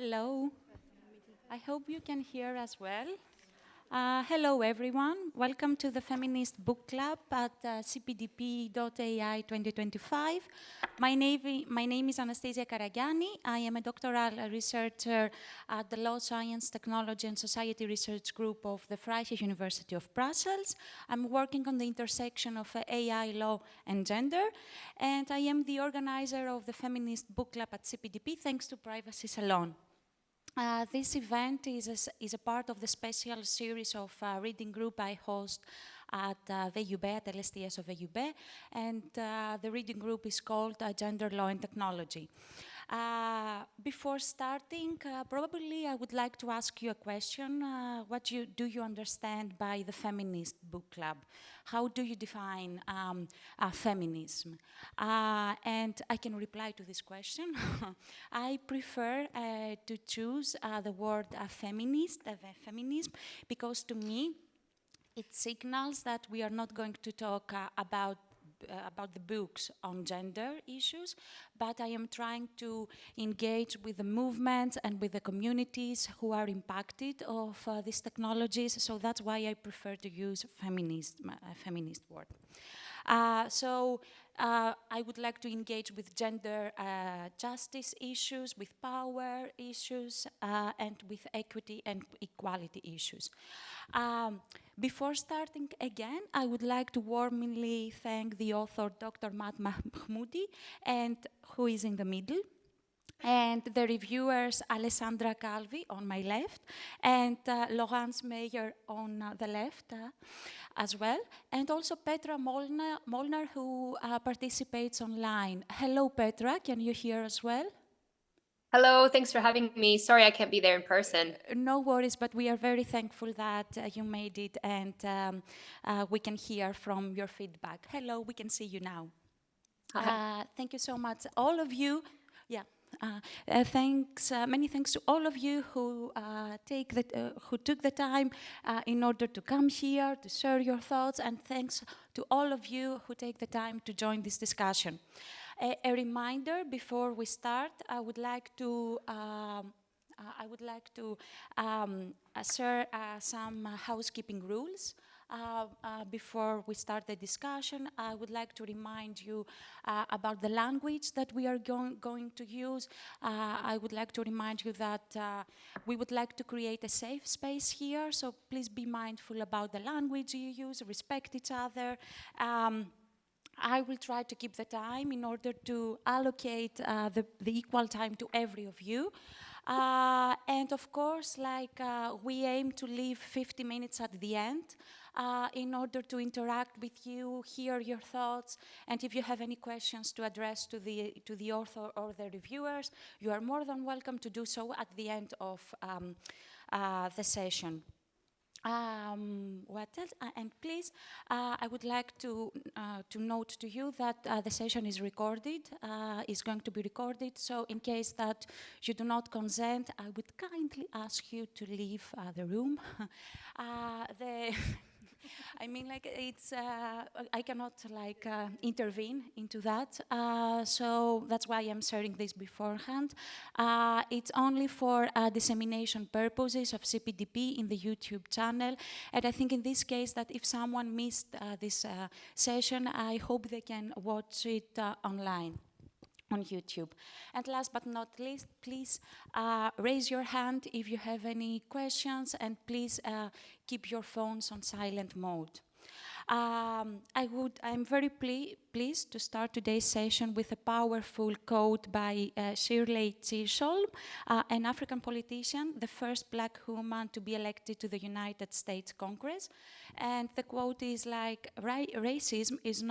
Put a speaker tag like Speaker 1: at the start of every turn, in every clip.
Speaker 1: Hello. I hope you can hear as well. Hello, everyone. Welcome to the Feminist Book Club at CPDP.ai 2025. My name is Anastasia Karagianni. I am a doctoral researcher at the Law, Science, Technology and Society Research Group of the Vrije University of Brussels. I'm working on the intersection of AI, law and gender, and I am the organizer of the Feminist Book Club at CPDP, thanks to Privacy Salon. This event is a part of the special series of reading group I host at VUB, at LSTS of VUB, and the reading group is called Gender, Law and Technology. Before starting, probably I would like to ask you a question. What do you understand by the Feminist Book Club? How do you define feminism? And I can reply to this question. I prefer to choose the word feminism, because to me, it signals that we are not going to talk about the books on gender issues, but I am trying to engage with the movements and with the communities who are impacted of these technologies, so that's why I prefer to use feminist word. I would like to engage with gender justice issues, with power issues, and with equity and equality issues. Before starting again, I would like to warmly thank the author, Dr. Mahmoudi, and who is in the middle, and the reviewers, Alessandra Calvi on my left, and Laurence Meyer on the left as well, and also Petra Molnar, who participates online. Hello, Petra, can you hear as well?
Speaker 2: Hello, thanks for having me. Sorry I can't be there in person.
Speaker 1: No worries, but we are very thankful that you made it, and we can hear from your feedback. Hello, we can see you now. Thank you so much, all of you. Yeah. Many thanks to all of you who took the time in order to come here, to share your thoughts, and thanks to all of you who take the time to join this discussion. A reminder before we start, I would like to share some housekeeping rules. Before we start the discussion, I would like to remind you about the language that we are going to use. I would like to remind you that we would like to create a safe space here, so please be mindful about the language you use, respect each other. I will try to keep the time in order to allocate the equal time to every of you. And of course, we aim to leave 50 minutes at the end in order to interact with you, hear your thoughts, and if you have any questions to address to the author or the reviewers, you are more than welcome to do so at the end of the session. What else? And please, I would like to note to you that the session is recorded, is going to be recorded, so in case that you do not consent, I would kindly ask you to leave the room. I cannot intervene into that, so that's why I'm sharing this beforehand. It's only for dissemination purposes of CPDP in the YouTube channel, and I think in this case that if someone missed this session, I hope they can watch it online on YouTube. And last but not least, please raise your hand if you have any questions, and please keep your phones on silent mode. I'm very pleased to start today's session with a powerful quote by Shirley Chisholm, an African politician, the first black woman to be elected to the United States Congress. And the quote is racism is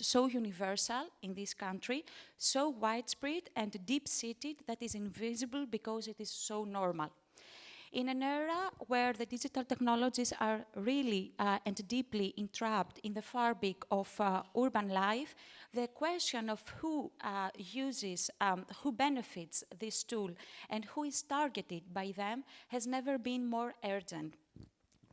Speaker 1: so universal in this country, so widespread and deep-seated that is invisible because it is so normal. In an era where the digital technologies are really and deeply entrapped in the fabric of urban life, the question of who who benefits this tool and who is targeted by them has never been more urgent.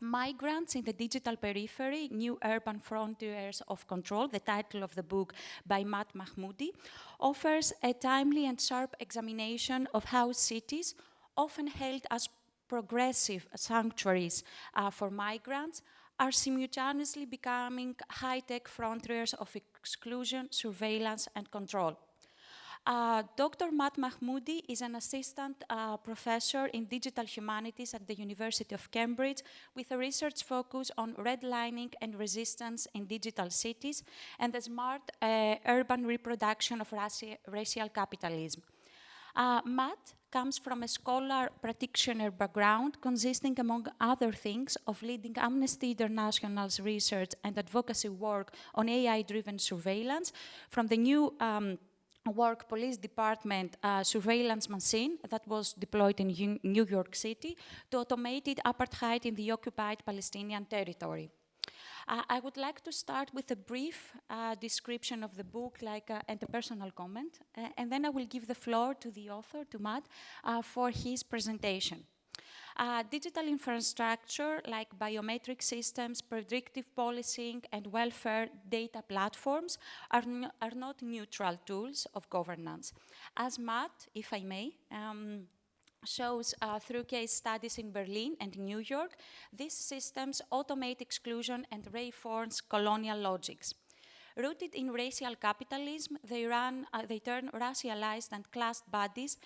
Speaker 1: Migrants in the Digital Periphery, New Urban Frontiers of Control, the title of the book by Mahmoudi, offers a timely and sharp examination of how cities, often held as progressive sanctuaries for migrants, are simultaneously becoming high-tech frontiers of exclusion, surveillance, and control. Dr. Matt Mahmoudi is an assistant professor in digital humanities at the University of Cambridge with a research focus on redlining and resistance in digital cities and the smart urban reproduction of racial capitalism. Matt comes from a scholar practitioner background consisting, among other things, of leading Amnesty International's research and advocacy work on AI-driven surveillance from the new work police department surveillance machine that was deployed in New York City to automated apartheid in the occupied Palestinian territory. I would like to start with a brief description of the book and a personal comment, and then I will give the floor to the author, to Matt, for his presentation. Digital infrastructure like biometric systems, predictive policing, and welfare data platforms are not neutral tools of governance. As Matt, if I may, shows through case studies in Berlin and New York, these systems automate exclusion and reinforce colonial logics. Rooted in racial capitalism, they turn racialized and classed bodies,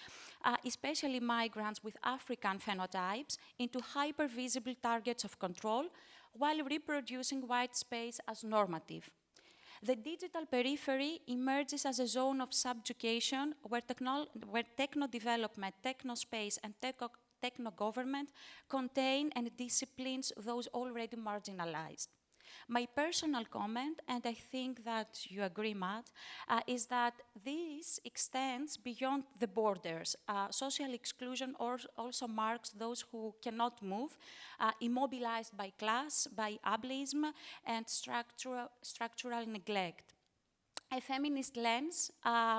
Speaker 1: especially migrants with African phenotypes, into hyper-visible targets of control, while reproducing white space as normative. The digital periphery emerges as a zone of subjugation where techno-development, techno-space, and techno-government contain and disciplines those already marginalized. My personal comment, and I think that you agree, Matt, is that this extends beyond the borders. Social exclusion also marks those who cannot move, immobilized by class, by ableism, and structural neglect. A feminist lens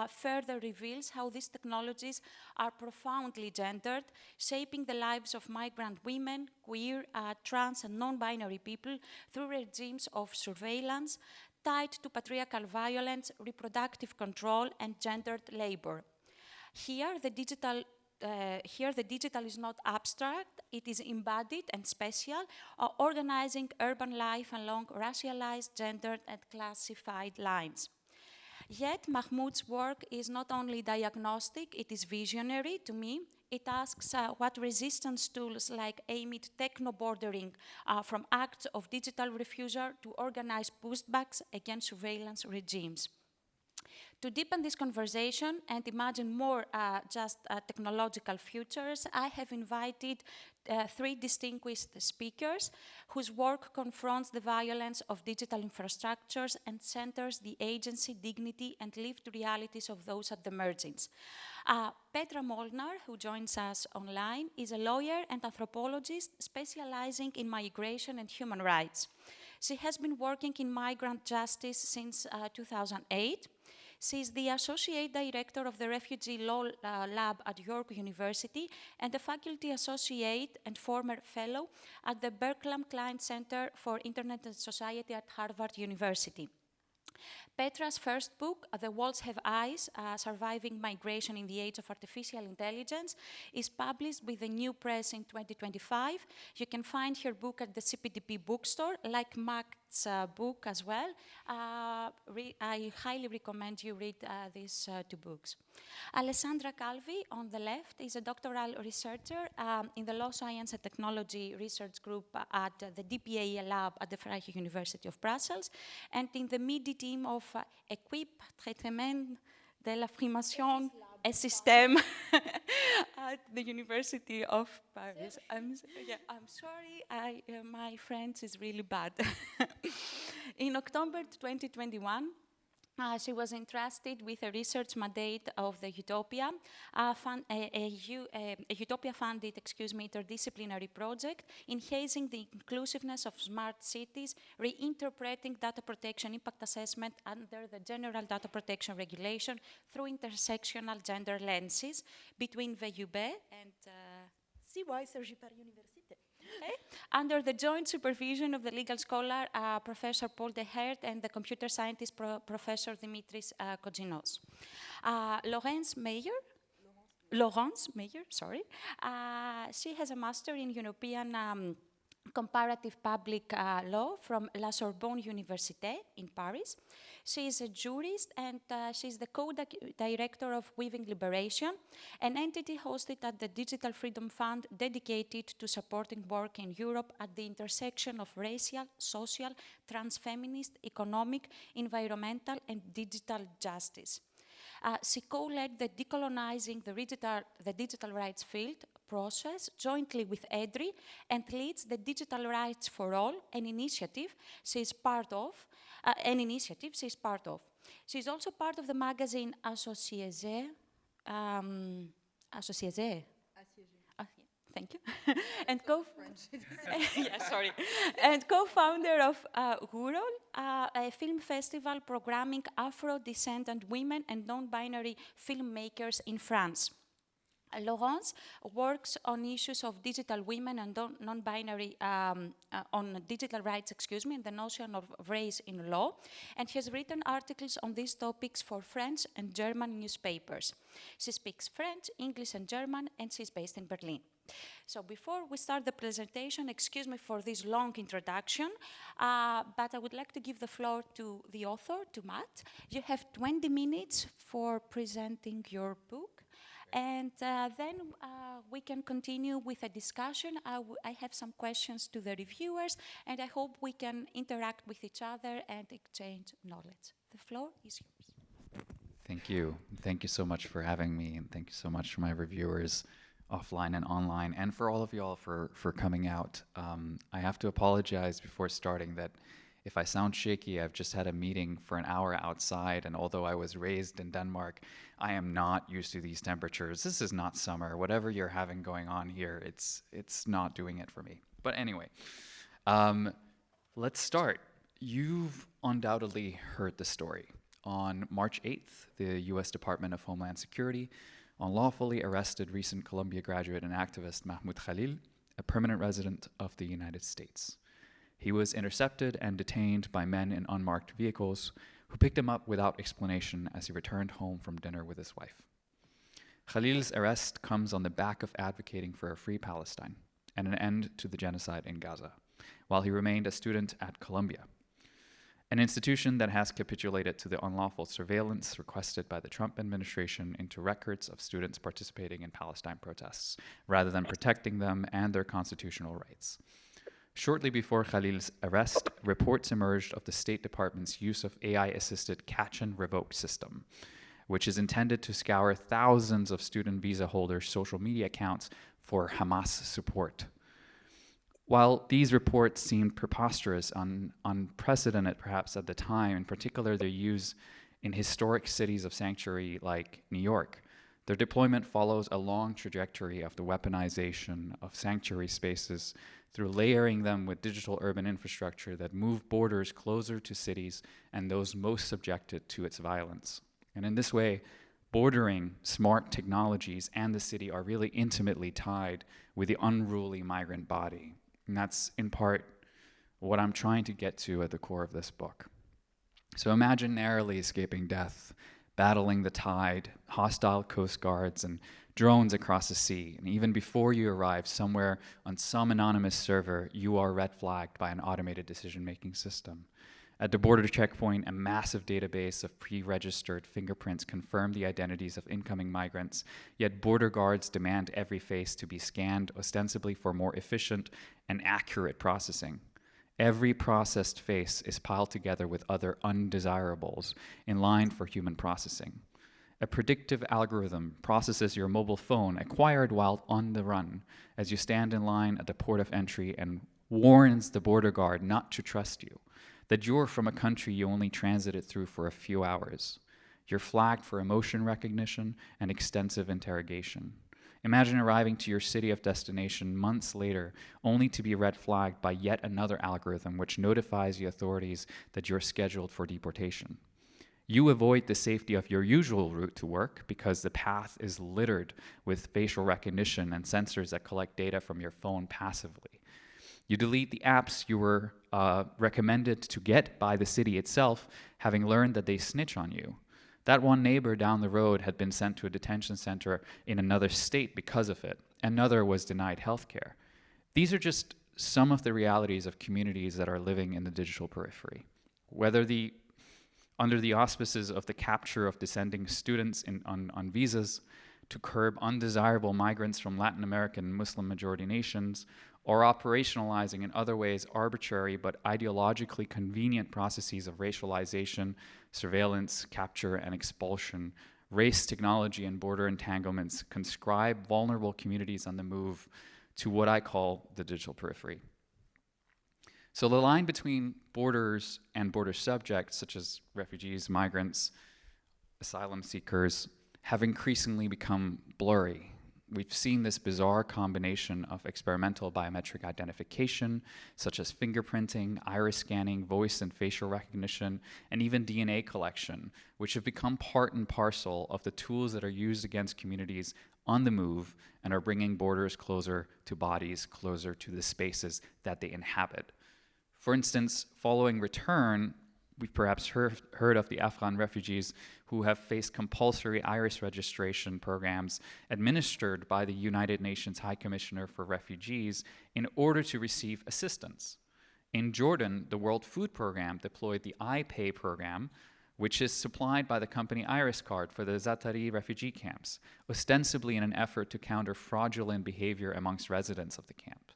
Speaker 1: further reveals how these technologies are profoundly gendered, shaping the lives of migrant women, queer, trans, and non-binary people through regimes of surveillance tied to patriarchal violence, reproductive control, and gendered labor. Here, the digital is not abstract, it is embodied and spatial, organizing urban life along racialized, gendered, and classified lines. Yet, Mahmoud's work is not only diagnostic, it is visionary to me. It asks what resistance tools like aim techno-bordering from acts of digital refusal to organize pushbacks against surveillance regimes. To deepen this conversation and imagine more just technological futures, I have invited three distinguished speakers whose work confronts the violence of digital infrastructures and centers the agency, dignity, and lived realities of those at the margins. Petra Molnar, who joins us online, is a lawyer and anthropologist specializing in migration and human rights. She has been working in migrant justice since 2008. She is the Associate Director of the Refugee Law Lab at York University and a Faculty Associate and former Fellow at the Berklam Klein Center for Internet and Society at Harvard University. Petra's first book, The Walls Have Eyes, Surviving Migration in the Age of Artificial Intelligence, is published with the New Press in 2025. You can find her book at the CPDP bookstore, like Matt's book as well. I highly recommend you read these two books. Alessandra Calvi, on the left, is a doctoral researcher in the Law Science and Technology Research Group at the DPA lab at the Vrije University of Brussels, and in the MIDI team of Équipe Traitement de l'Affirmation et Système at the University of Paris. I'm sorry, my French is really bad. In October 2021, she was entrusted with a research mandate of the Utopia, a Utopia-funded, interdisciplinary project enhancing the inclusiveness of smart cities, reinterpreting data protection impact assessment under the General Data Protection Regulation through intersectional gender lenses between VUB and
Speaker 3: CY Sergi Paris Université.
Speaker 1: Under the joint supervision of the legal scholar Professor Paul Dehert and the computer scientist Professor Dimitris Koginos. Laurence Meyer Laurence Meyer, sorry. She has a master in European comparative public law from La Sorbonne Université in Paris. She is a jurist and she's the co-director of Weaving Liberation, an entity hosted at the Digital Freedom Fund dedicated to supporting work in Europe at the intersection of racial, social, trans-feminist, economic, environmental, and digital justice. She co-led the Decolonizing the Digital Rights Field process jointly with EDRI and leads the Digital Rights for All, an initiative she is part of. She's also part of the magazine Associé. Associé. Thank you. And and co-founder of Rural, a film festival programming Afro-descendant women and non-binary filmmakers in France. Laurence works on issues of digital women and non-binary, on digital rights, and the notion of race in law, and has written articles on these topics for French and German newspapers. She speaks French, English, and German, and she's based in Berlin. So before we start the presentation, excuse me for this long introduction, but I would like to give the floor to the author, to Matt. You have 20 minutes for presenting your book. And then we can continue with a discussion. I have some questions to the reviewers, and I hope we can interact with each other and exchange knowledge. The floor is yours.
Speaker 4: Thank you. Thank you so much for having me, and thank you so much for my reviewers offline and online, and for all of y'all for coming out. I have to apologize before starting that if I sound shaky, I've just had a meeting for an hour outside, and although I was raised in Denmark, I am not used to these temperatures. This is not summer. Whatever you're having going on here, it's not doing it for me. But anyway, let's start. You've undoubtedly heard the story. On March 8th, the US Department of Homeland Security unlawfully arrested recent Columbia graduate and activist Mahmoud Khalil, a permanent resident of the United States. He was intercepted and detained by men in unmarked vehicles who picked him up without explanation as he returned home from dinner with his wife. Khalil's arrest comes on the back of advocating for a free Palestine and an end to the genocide in Gaza, while he remained a student at Columbia, an institution that has capitulated to the unlawful surveillance requested by the Trump administration into records of students participating in Palestine protests, rather than protecting them and their constitutional rights. Shortly before Khalil's arrest, reports emerged of the State Department's use of AI-assisted catch and revoke system, which is intended to scour thousands of student visa holders' social media accounts for Hamas support. While these reports seemed preposterous and unprecedented perhaps at the time, in particular their use in historic cities of sanctuary like New York, their deployment follows a long trajectory of the weaponization of sanctuary spaces through layering them with digital urban infrastructure that move borders closer to cities and those most subjected to its violence. And in this way, bordering smart technologies and the city are really intimately tied with the unruly migrant body. And that's in part what I'm trying to get to at the core of this book. So imagine narrowly escaping death, battling the tide, hostile coast guards, and drones across the sea. And even before you arrive somewhere on some anonymous server, you are red flagged by an automated decision-making system. At the border checkpoint, a massive database of pre-registered fingerprints confirm the identities of incoming migrants, yet border guards demand every face to be scanned ostensibly for more efficient and accurate processing. Every processed face is piled together with other undesirables in line for human processing. A predictive algorithm processes your mobile phone acquired while on the run as you stand in line at the port of entry and warns the border guard not to trust you, that you're from a country you only transited through for a few hours. You're flagged for emotion recognition and extensive interrogation. Imagine arriving to your city of destination months later, only to be red flagged by yet another algorithm which notifies the authorities that you're scheduled for deportation. You avoid the safety of your usual route to work because the path is littered with facial recognition and sensors that collect data from your phone passively. You delete the apps you were recommended to get by the city itself, having learned that they snitch on you, That one neighbor down the road had been sent to a detention center in another state because of it. Another was denied healthcare. These are just some of the realities of communities that are living in the digital periphery. Whether under the auspices of the capture of dissenting students on visas, to curb undesirable migrants from Latin American and Muslim majority nations, or operationalizing in other ways arbitrary but ideologically convenient processes of racialization, surveillance, capture, and expulsion, race, technology, and border entanglements conscribe vulnerable communities on the move to what I call the digital periphery. So the line between borders and border subjects, such as refugees, migrants, asylum seekers, have increasingly become blurry. We've seen this bizarre combination of experimental biometric identification, such as fingerprinting, iris scanning, voice and facial recognition, and even DNA collection, which have become part and parcel of the tools that are used against communities on the move and are bringing borders closer to bodies, closer to the spaces that they inhabit. For instance, following return, we've perhaps heard of the Afghan refugees who have faced compulsory iris registration programs administered by the United Nations High Commissioner for Refugees in order to receive assistance. In Jordan, the World Food Program deployed the iPay program, which is supplied by the company Iris Card for the Zatari refugee camps, ostensibly in an effort to counter fraudulent behavior amongst residents of the camp.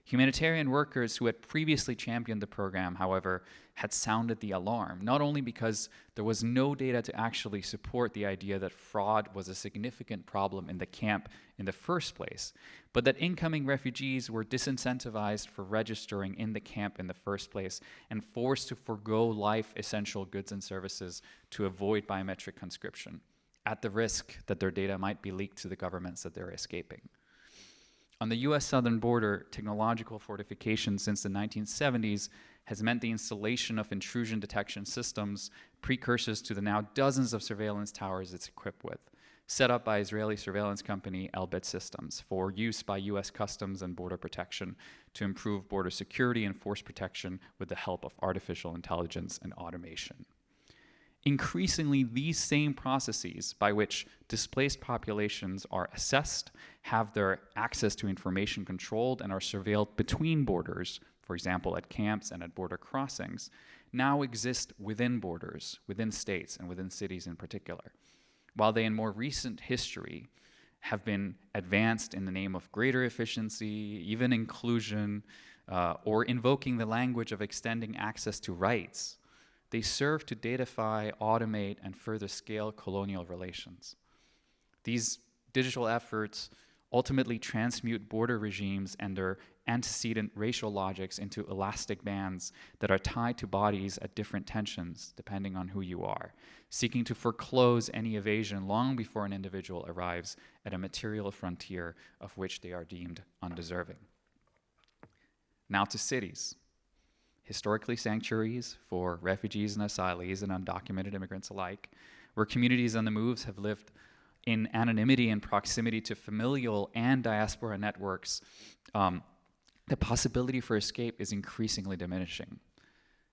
Speaker 4: Humanitarian workers who had previously championed the program, however, had sounded the alarm, not only because there was no data to actually support the idea that fraud was a significant problem in the camp in the first place, but that incoming refugees were disincentivized for registering in the camp in the first place and forced to forego life-essential goods and services to avoid biometric conscription, at the risk that their data might be leaked to the governments that they're escaping. On the US southern border, technological fortification since the 1970s has meant the installation of intrusion detection systems, precursors to the now dozens of surveillance towers it's equipped with, set up by Israeli surveillance company Elbit Systems for use by US Customs and Border Protection to improve border security and force protection with the help of artificial intelligence and automation. Increasingly, these same processes by which displaced populations are assessed, have their access to information controlled, and are surveilled between borders, for example, at camps and at border crossings, now exist within borders, within states, and within cities in particular. While they in more recent history have been advanced in the name of greater efficiency, even inclusion, or invoking the language of extending access to rights, they serve to datafy, automate, and further scale colonial relations. These digital efforts ultimately transmute border regimes and their antecedent racial logics into elastic bands that are tied to bodies at different tensions, depending on who you are, seeking to foreclose any evasion long before an individual arrives at a material frontier of which they are deemed undeserving. Now to cities. Historically sanctuaries for refugees and asylees and undocumented immigrants alike, where communities on the moves have lived in anonymity and proximity to familial and diaspora networks, the possibility for escape is increasingly diminishing.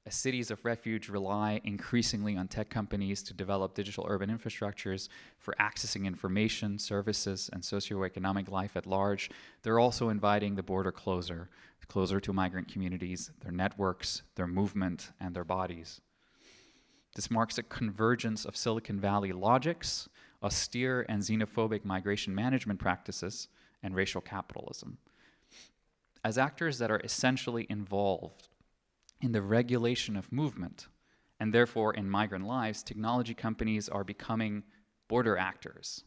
Speaker 4: As cities of refuge rely increasingly on tech companies to develop digital urban infrastructures for accessing information, services, and socioeconomic life at large, they're also inviting the border closer to migrant communities, their networks, their movement, and their bodies. This marks a convergence of Silicon Valley logics, austere and xenophobic migration management practices, and racial capitalism. As actors that are essentially involved in the regulation of movement, and therefore in migrant lives, technology companies are becoming border actors.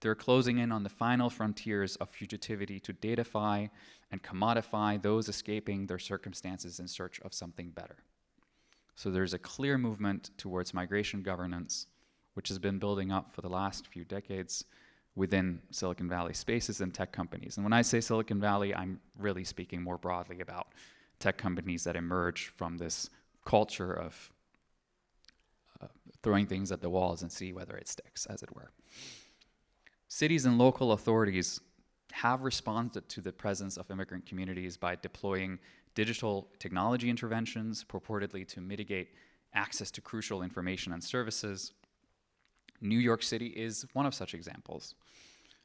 Speaker 4: They're closing in on the final frontiers of fugitivity to datafy and commodify those escaping their circumstances in search of something better. So there's a clear movement towards migration governance, which has been building up for the last few decades within Silicon Valley spaces and tech companies. And when I say Silicon Valley, I'm really speaking more broadly about tech companies that emerge from this culture of throwing things at the walls and see whether it sticks, as it were. Cities and local authorities have responded to the presence of immigrant communities by deploying digital technology interventions purportedly to mitigate access to crucial information and services, New York City is one of such examples.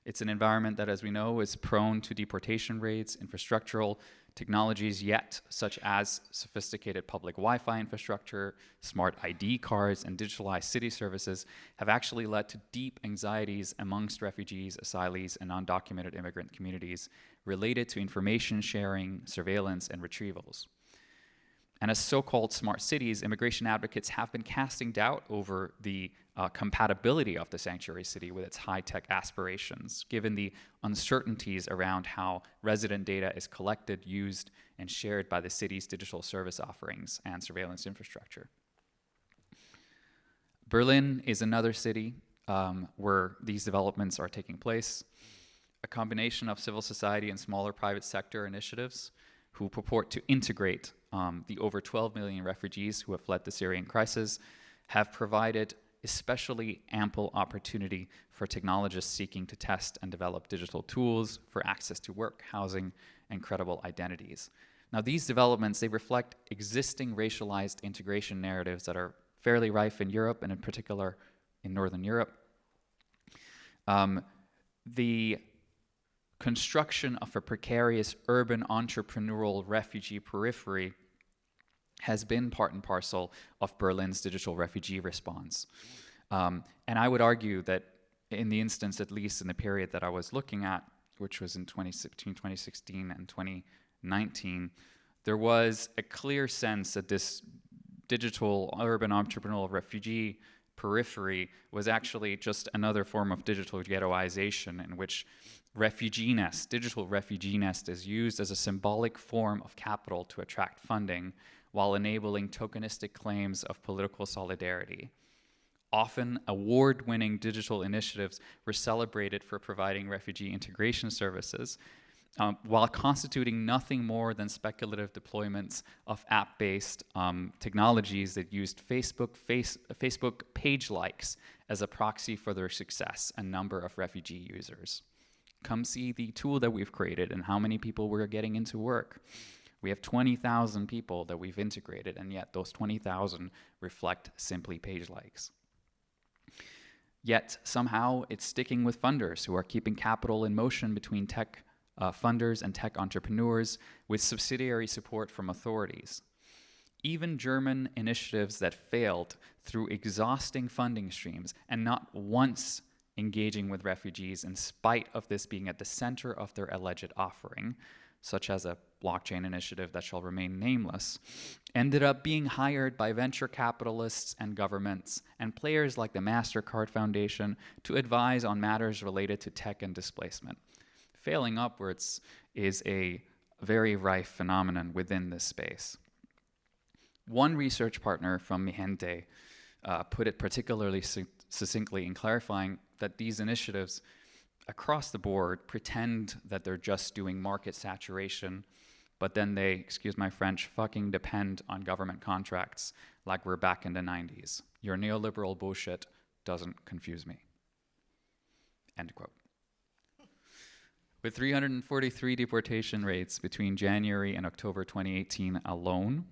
Speaker 4: It's an environment that, as we know, is prone to deportation rates, infrastructural technologies, yet such as sophisticated public Wi-Fi infrastructure, smart ID cards, and digitalized city services have actually led to deep anxieties amongst refugees, asylees, and undocumented immigrant communities related to information sharing, surveillance, and retrievals. And as so-called smart cities, immigration advocates have been casting doubt over the compatibility of the sanctuary city with its high-tech aspirations, given the uncertainties around how resident data is collected, used, and shared by the city's digital service offerings and surveillance infrastructure. Berlin is another city where these developments are taking place. A combination of civil society and smaller private sector initiatives who purport to integrate the over 12 million refugees who have fled the Syrian crisis have provided especially ample opportunity for technologists seeking to test and develop digital tools for access to work, housing, and credible identities. Now, these developments, they reflect existing racialized integration narratives that are fairly rife in Europe, and in particular in Northern Europe. The construction of a precarious urban entrepreneurial refugee periphery has been part and parcel of Berlin's digital refugee response. And I would argue that in the instance, at least in the period that I was looking at, which was in 2016 and 2019, there was a clear sense that this digital urban entrepreneurial refugee periphery was actually just another form of digital ghettoization in which refugee nest, digital refugee nest, is used as a symbolic form of capital to attract funding while enabling tokenistic claims of political solidarity. Often, award-winning digital initiatives were celebrated for providing refugee integration services, while constituting nothing more than speculative deployments of app-based technologies that used Facebook page likes as a proxy for their success and number of refugee users. Come see the tool that we've created and how many people we're getting into work. We have 20,000 people that we've integrated, and yet those 20,000 reflect simply page likes. Yet somehow it's sticking with funders who are keeping capital in motion between tech funders and tech entrepreneurs with subsidiary support from authorities. Even German initiatives that failed through exhausting funding streams and not once engaging with refugees in spite of this being at the center of their alleged offering, such as a blockchain initiative that shall remain nameless, ended up being hired by venture capitalists and governments and players like the MasterCard Foundation to advise on matters related to tech and displacement. Failing upwards is a very rife phenomenon within this space. One research partner from Migrants put it particularly succinctly in clarifying that these initiatives across the board pretend that they're just doing market saturation, but then they, excuse my French, fucking depend on government contracts like we're back in the 90s. Your neoliberal bullshit doesn't confuse me. End quote. With 343 deportation rates between January and October 2018 alone,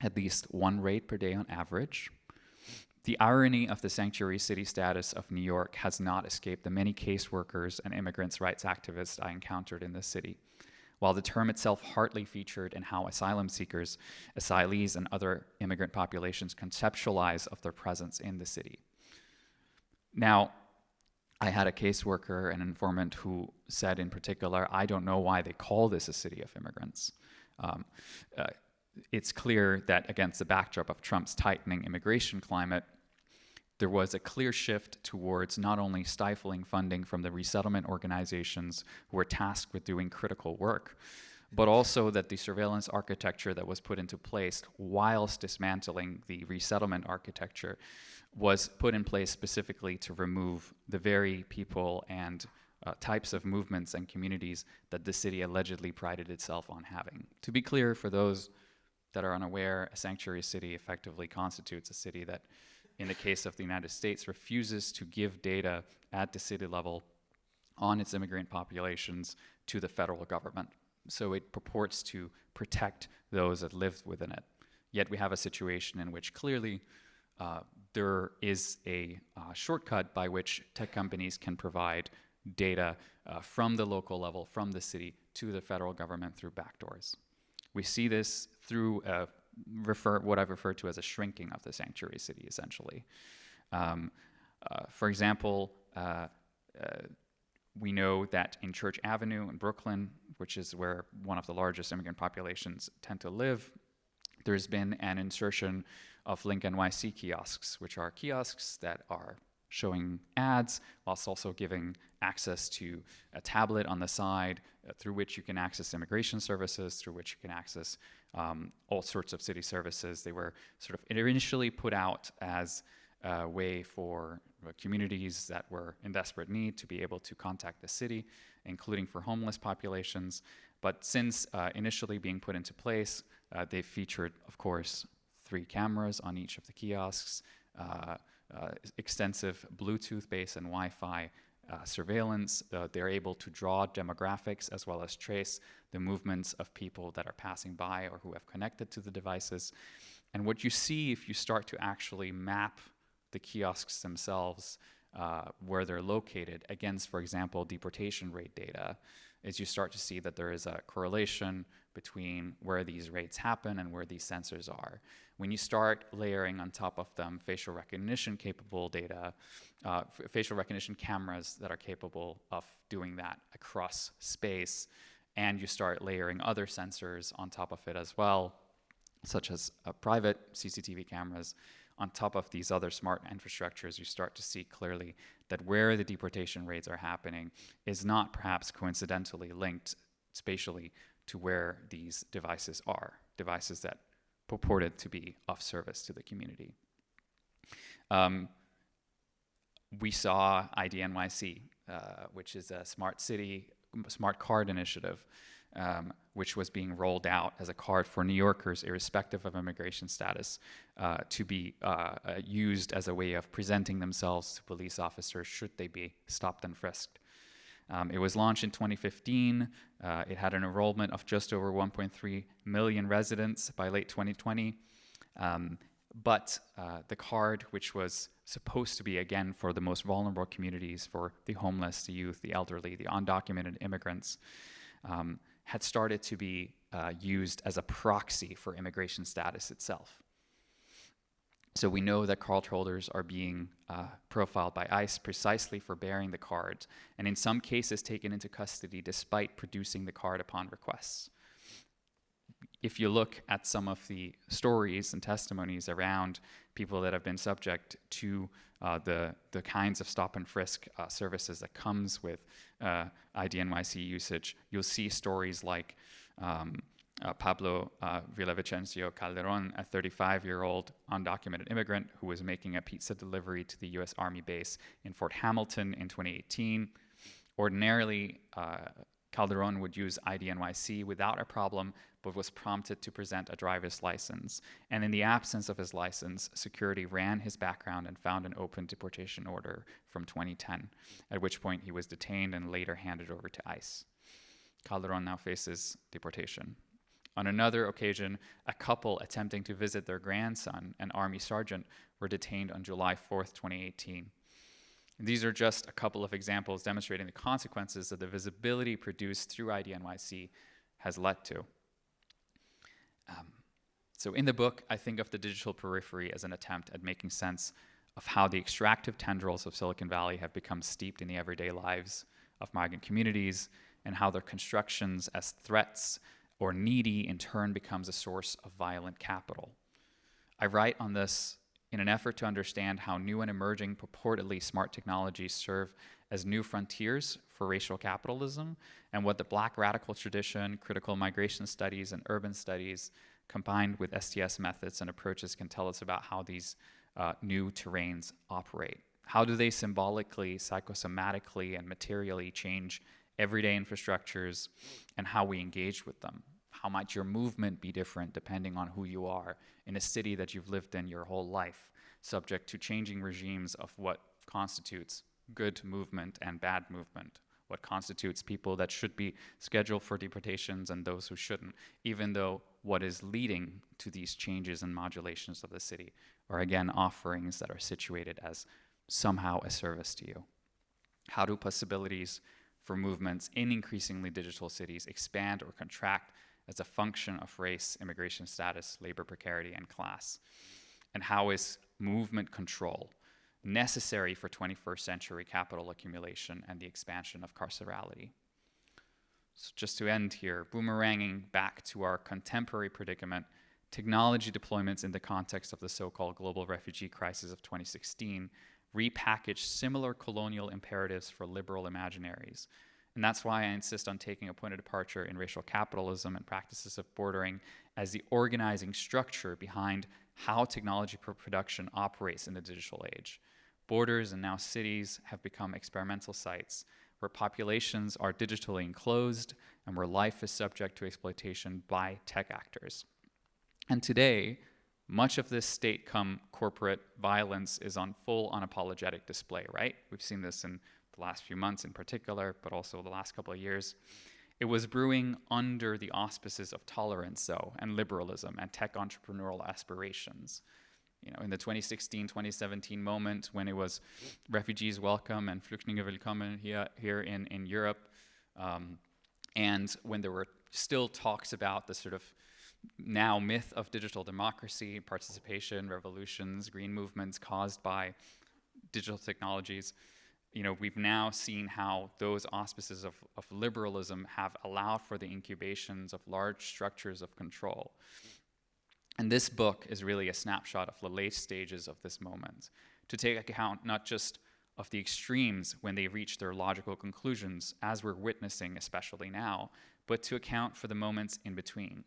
Speaker 4: at least one raid per day on average, the irony of the sanctuary city status of New York has not escaped the many caseworkers and immigrants' rights activists I encountered in this city, while the term itself hardly featured in how asylum seekers, asylees, and other immigrant populations conceptualize of their presence in the city. Now, I had a caseworker, an informant, who said in particular, I don't know why they call this a city of immigrants. It's clear that against the backdrop of Trump's tightening immigration climate, there was a clear shift towards not only stifling funding from the resettlement organizations who were tasked with doing critical work, but also that the surveillance architecture that was put into place whilst dismantling the resettlement architecture was put in place specifically to remove the very people and types of movements and communities that the city allegedly prided itself on having. To be clear, for those that are unaware, a sanctuary city effectively constitutes a city that, in the case of the United States, refuses to give data at the city level on its immigrant populations to the federal government. So it purports to protect those that live within it. Yet we have a situation in which clearly there is a shortcut by which tech companies can provide data from the local level, from the city, to the federal government through backdoors. We see this through what I've referred to as a shrinking of the sanctuary city, essentially. For example, we know that in Church Avenue in Brooklyn, which is where one of the largest immigrant populations tend to live, there's been an insertion of Link NYC kiosks, which are kiosks that are showing ads whilst also giving access to a tablet on the side through which you can access immigration services, through which you can access all sorts of city services. They were sort of initially put out as a way for communities that were in desperate need to be able to contact the city, including for homeless populations. But since initially being put into place, they featured, of course, 3 cameras on each of the kiosks, extensive Bluetooth-based and Wi-Fi surveillance. They're able to draw demographics as well as trace the movements of people that are passing by or who have connected to the devices. And what you see if you start to actually map the kiosks themselves, where they're located against, for example, deportation rate data, is you start to see that there is a correlation between where these rates happen and where these sensors are. When you start layering on top of them facial recognition capable data, facial recognition cameras that are capable of doing that across space, and you start layering other sensors on top of it as well, such as private CCTV cameras, on top of these other smart infrastructures, you start to see clearly that where the deportation rates are happening is not perhaps coincidentally linked spatially to where these devices are, devices that purported to be of service to the community. We saw IDNYC, which is a smart city, smart card initiative, which was being rolled out as a card for New Yorkers, irrespective of immigration status, to be used as a way of presenting themselves to police officers should they be stopped and frisked. It was launched in 2015. It had an enrollment of just over 1.3 million residents by late 2020. But the card, which was supposed to be, again, for the most vulnerable communities, for the homeless, the youth, the elderly, the undocumented immigrants, had started to be used as a proxy for immigration status itself. So we know that card holders are being profiled by ICE precisely for bearing the card, and in some cases taken into custody despite producing the card upon requests. If you look at some of the stories and testimonies around people that have been subject to the kinds of stop and frisk services that comes with IDNYC usage, you'll see stories like Pablo Villavicencio Calderon, a 35-year-old undocumented immigrant who was making a pizza delivery to the U.S. Army base in Fort Hamilton in 2018. Ordinarily, Calderon would use IDNYC without a problem, but was prompted to present a driver's license. And in the absence of his license, security ran his background and found an open deportation order from 2010, at which point he was detained and later handed over to ICE. Calderon now faces deportation. On another occasion, a couple attempting to visit their grandson, an Army sergeant, were detained on July 4th, 2018. These are just a couple of examples demonstrating the consequences that the visibility produced through IDNYC has led to. So in the book, I think of the digital periphery as an attempt at making sense of how the extractive tendrils of Silicon Valley have become steeped in the everyday lives of migrant communities, and how their constructions as threats or needy in turn becomes a source of violent capital. I write on this in an effort to understand how new and emerging purportedly smart technologies serve as new frontiers for racial capitalism, and what the Black radical tradition, critical migration studies, and urban studies combined with STS methods and approaches can tell us about how these new terrains operate. How do they symbolically, psychosomatically, and materially change everyday infrastructures and how we engage with them? How might your movement be different depending on who you are in a city that you've lived in your whole life, subject to changing regimes of what constitutes good movement and bad movement, what constitutes people that should be scheduled for deportations and those who shouldn't, even though what is leading to these changes and modulations of the city are again offerings that are situated as somehow a service to you. How do possibilities for movements in increasingly digital cities expand or contract as a function of race, immigration status, labor precarity, and class? And how is movement control necessary for 21st century capital accumulation and the expansion of carcerality? So just to end here, boomeranging back to our contemporary predicament, technology deployments in the context of the so-called global refugee crisis of 2016 repackaged similar colonial imperatives for liberal imaginaries. And that's why I insist on taking a point of departure in racial capitalism and practices of bordering as the organizing structure behind how technology production operates in the digital age. Borders and now cities have become experimental sites where populations are digitally enclosed and where life is subject to exploitation by tech actors. And today, much of this state-come corporate violence is on full unapologetic display, right? We've seen this in the last few months in particular, but also the last couple of years. It was brewing under the auspices of tolerance, though, and liberalism and tech entrepreneurial aspirations. You know, in the 2016-2017 moment when it was refugees welcome and Flüchtlinge willkommen here in Europe, and when there were still talks about the sort of now myth of digital democracy, participation, revolutions, green movements caused by digital technologies, you know, we've now seen how those auspices of liberalism have allowed for the incubations of large structures of control. And this book is really a snapshot of the late stages of this moment, to take account not just of the extremes when they reach their logical conclusions, as we're witnessing especially now, but to account for the moments in between,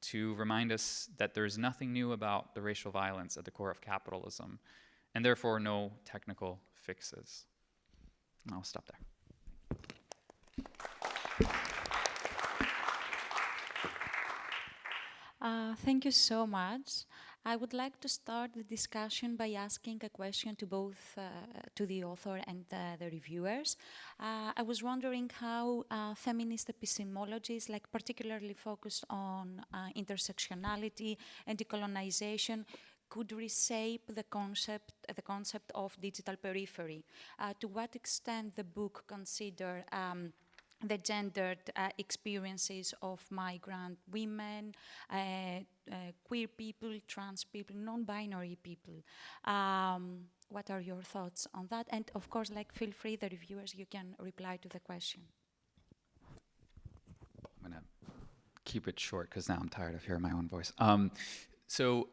Speaker 4: to remind us that there's nothing new about the racial violence at the core of capitalism, and therefore no technical fixes. I'll stop there.
Speaker 1: Thank you so much. I would like to start the discussion by asking a question to both to the author and the reviewers. I was wondering how feminist epistemologies, like particularly focused on intersectionality and decolonization, could reshape the concept of digital periphery. To what extent the book consider the gendered experiences of migrant women, queer people, trans people, non-binary people. What are your thoughts on that? And of course, like, feel free, the reviewers, you can reply to the question.
Speaker 4: I'm gonna keep it short because now I'm tired of hearing my own voice. So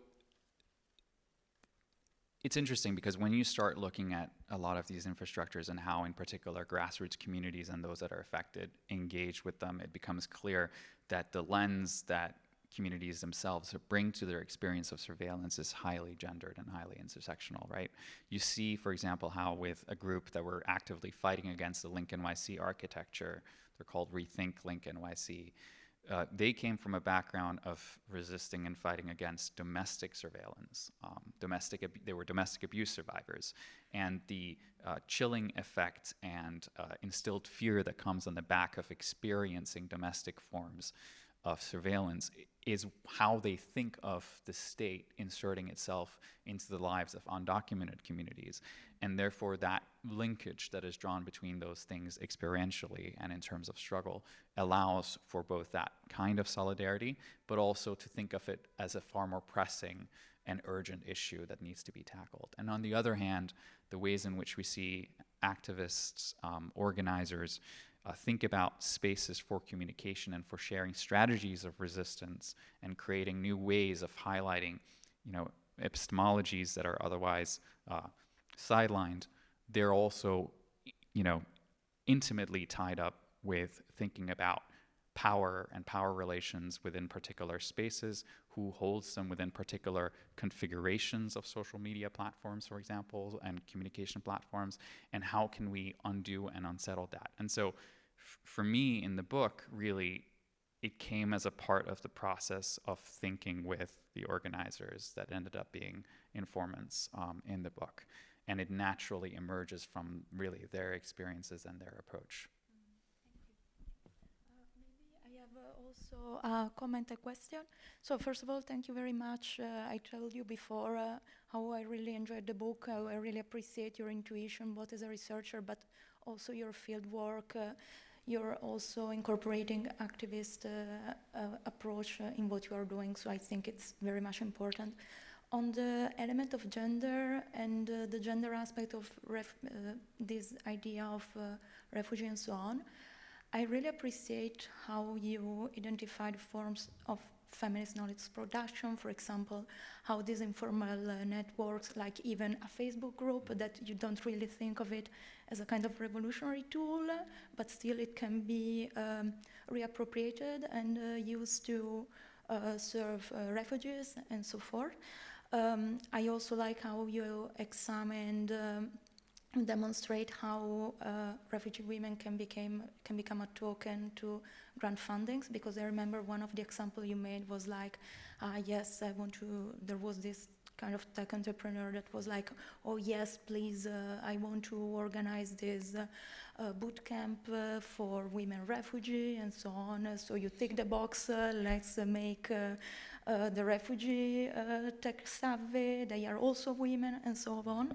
Speaker 4: it's interesting because when you start looking at a lot of these infrastructures and how in particular grassroots communities and those that are affected engage with them, it becomes clear that the lens that communities themselves bring to their experience of surveillance is highly gendered and highly intersectional, right? You see, for example, how with a group that were actively fighting against the Link NYC architecture, they're called Rethink Link NYC, they came from a background of resisting and fighting against domestic surveillance. They were domestic abuse survivors. And the chilling effect and instilled fear that comes on the back of experiencing domestic forms of surveillance is how they think of the state inserting itself into the lives of undocumented communities. And therefore that linkage that is drawn between those things experientially and in terms of struggle allows for both that kind of solidarity, but also to think of it as a far more pressing and urgent issue that needs to be tackled. And on the other hand, the ways in which we see activists, organizers, think about spaces for communication and for sharing strategies of resistance and creating new ways of highlighting, you know, epistemologies that are otherwise sidelined. They're also, you know, intimately tied up with thinking about power and power relations within particular spaces, who holds them within particular configurations of social media platforms, for example, and communication platforms, and how can we undo and unsettle that. And so for me in the book, really, it came as a part of the process of thinking with the organizers that ended up being informants in the book. And it naturally emerges from really their experiences and their approach.
Speaker 3: Maybe I have also also comment a question. So first of all, thank you very much. I told you before how I really enjoyed the book, how I really appreciate your intuition, both as a researcher, but also your field work. You're also incorporating activist approach in what you are doing, so I think it's very much important. On the element of gender and the gender aspect of this idea of refugee and so on, I really appreciate how you identified forms of feminist knowledge production, for example, how these informal networks, like even a Facebook group, that you don't really think of it as a kind of revolutionary tool, but still it can be reappropriated and used to serve refugees and so forth. I also like how you examined demonstrate how refugee women can become a token to grant fundings, because I remember one of the examples you made was like, yes, there was this kind of tech entrepreneur that was like, oh yes, please, I want to organize this boot camp for women refugee and so on. So you tick the box, let's make the refugee tech savvy, they are also women and so on.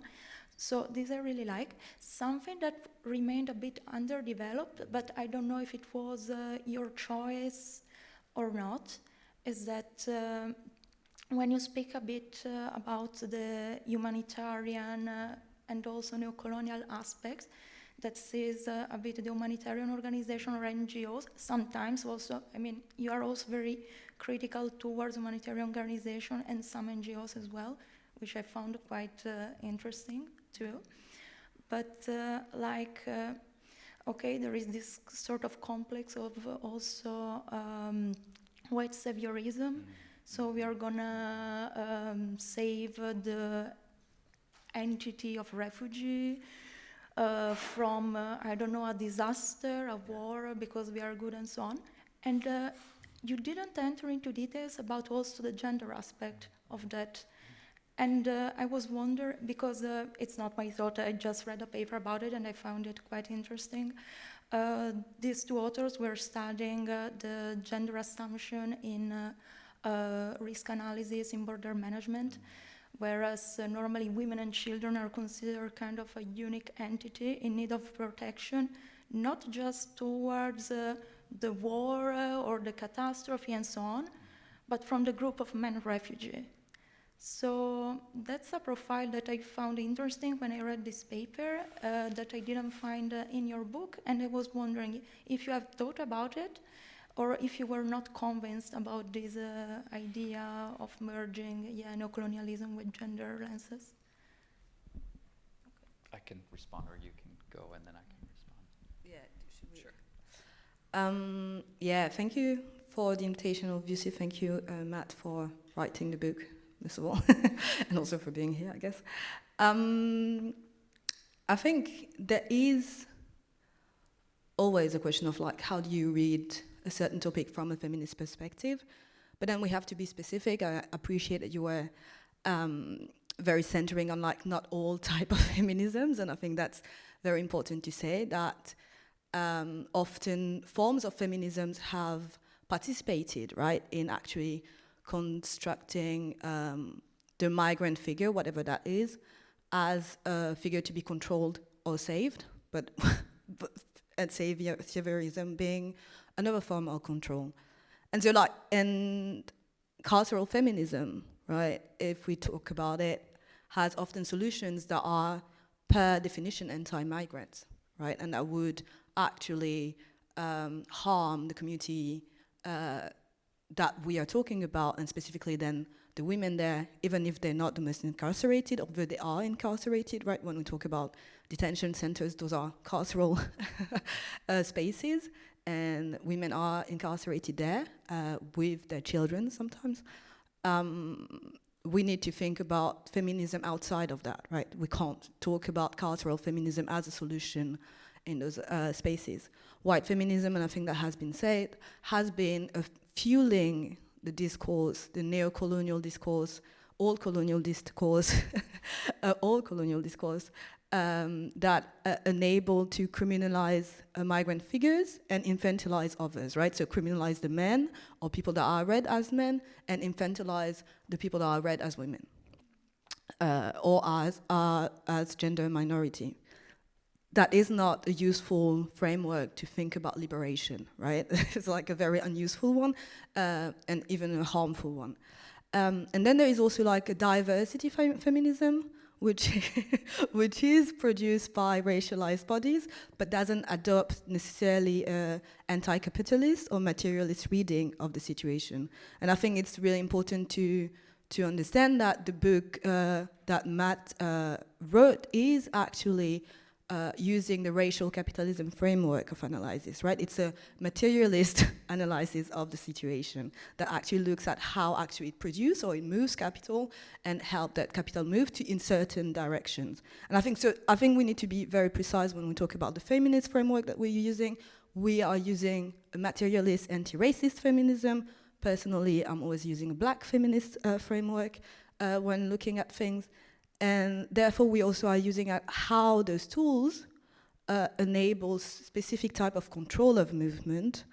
Speaker 3: So this I really like. Something that remained a bit underdeveloped, but I don't know if it was your choice or not, is that when you speak a bit about the humanitarian and also neo-colonial aspects, that sees a bit the humanitarian organization or NGOs, sometimes also, I mean, you are also very critical towards humanitarian organization and some NGOs as well, which I found quite interesting too. But okay, there is this sort of complex of also white saviorism. So we are gonna save the entity of refugee from, I don't know, a disaster, a war, because we are good and so on. And you didn't enter into details about also the gender aspect of that. And I was wondering, because it's not my thought, I just read a paper about it and I found it quite interesting. These two authors were studying the gender assumption in risk analysis in border management, whereas normally women and children are considered kind of a unique entity in need of protection, not just towards the war or the catastrophe and so on, but from the group of men refugee. So that's a profile that I found interesting when I read this paper that I didn't find in your book, and I was wondering if you have thought about it or if you were not convinced about this idea of merging neocolonialism with gender lenses.
Speaker 4: I can respond, or you can go and then I can respond.
Speaker 5: Yeah, sure. Yeah, thank you for the invitation. Obviously, thank you, Matt, for writing the book, first of all, and also for being here, I guess. I think there is always a question of like, how do you read a certain topic from a feminist perspective? But then we have to be specific. I appreciate that you were very centering on like not all type of feminisms, and I think that's very important to say that often forms of feminisms have participated, right, in actually constructing the migrant figure, whatever that is, as a figure to be controlled or saved, but and saviorism being another form of control. And so like, and cultural feminism, right, if we talk about it, has often solutions that are per definition anti-migrant, right, and that would actually harm the community that we are talking about, and specifically then the women there, even if they're not the most incarcerated, although they are incarcerated, right? When we talk about detention centers, those are carceral spaces, and women are incarcerated there with their children sometimes. We need to think about feminism outside of that, right? We can't talk about cultural feminism as a solution in those spaces. White feminism, and I think that has been said, has been fueling the discourse, the neo-colonial discourse, all colonial discourse, that enable to criminalize migrant figures and infantilize others, right? So criminalize the men or people that are read as men and infantilize the people that are read as women or as gender minority. That is not a useful framework to think about liberation, right? It's like a very unuseful one and even a harmful one. And then there is also like a diversity feminism, which is produced by racialized bodies, but doesn't adopt necessarily an anti-capitalist or materialist reading of the situation. And I think it's really important to understand that the book that Matt wrote is actually using the racial capitalism framework of analysis, right? It's a materialist analysis of the situation that actually looks at how actually it produces or it moves capital and help that capital move in certain directions. And I think we need to be very precise when we talk about the feminist framework that we're using. We are using a materialist anti-racist feminism. Personally, I'm always using a black feminist framework when looking at things. And therefore, we also are using how those tools enable specific type of control of movement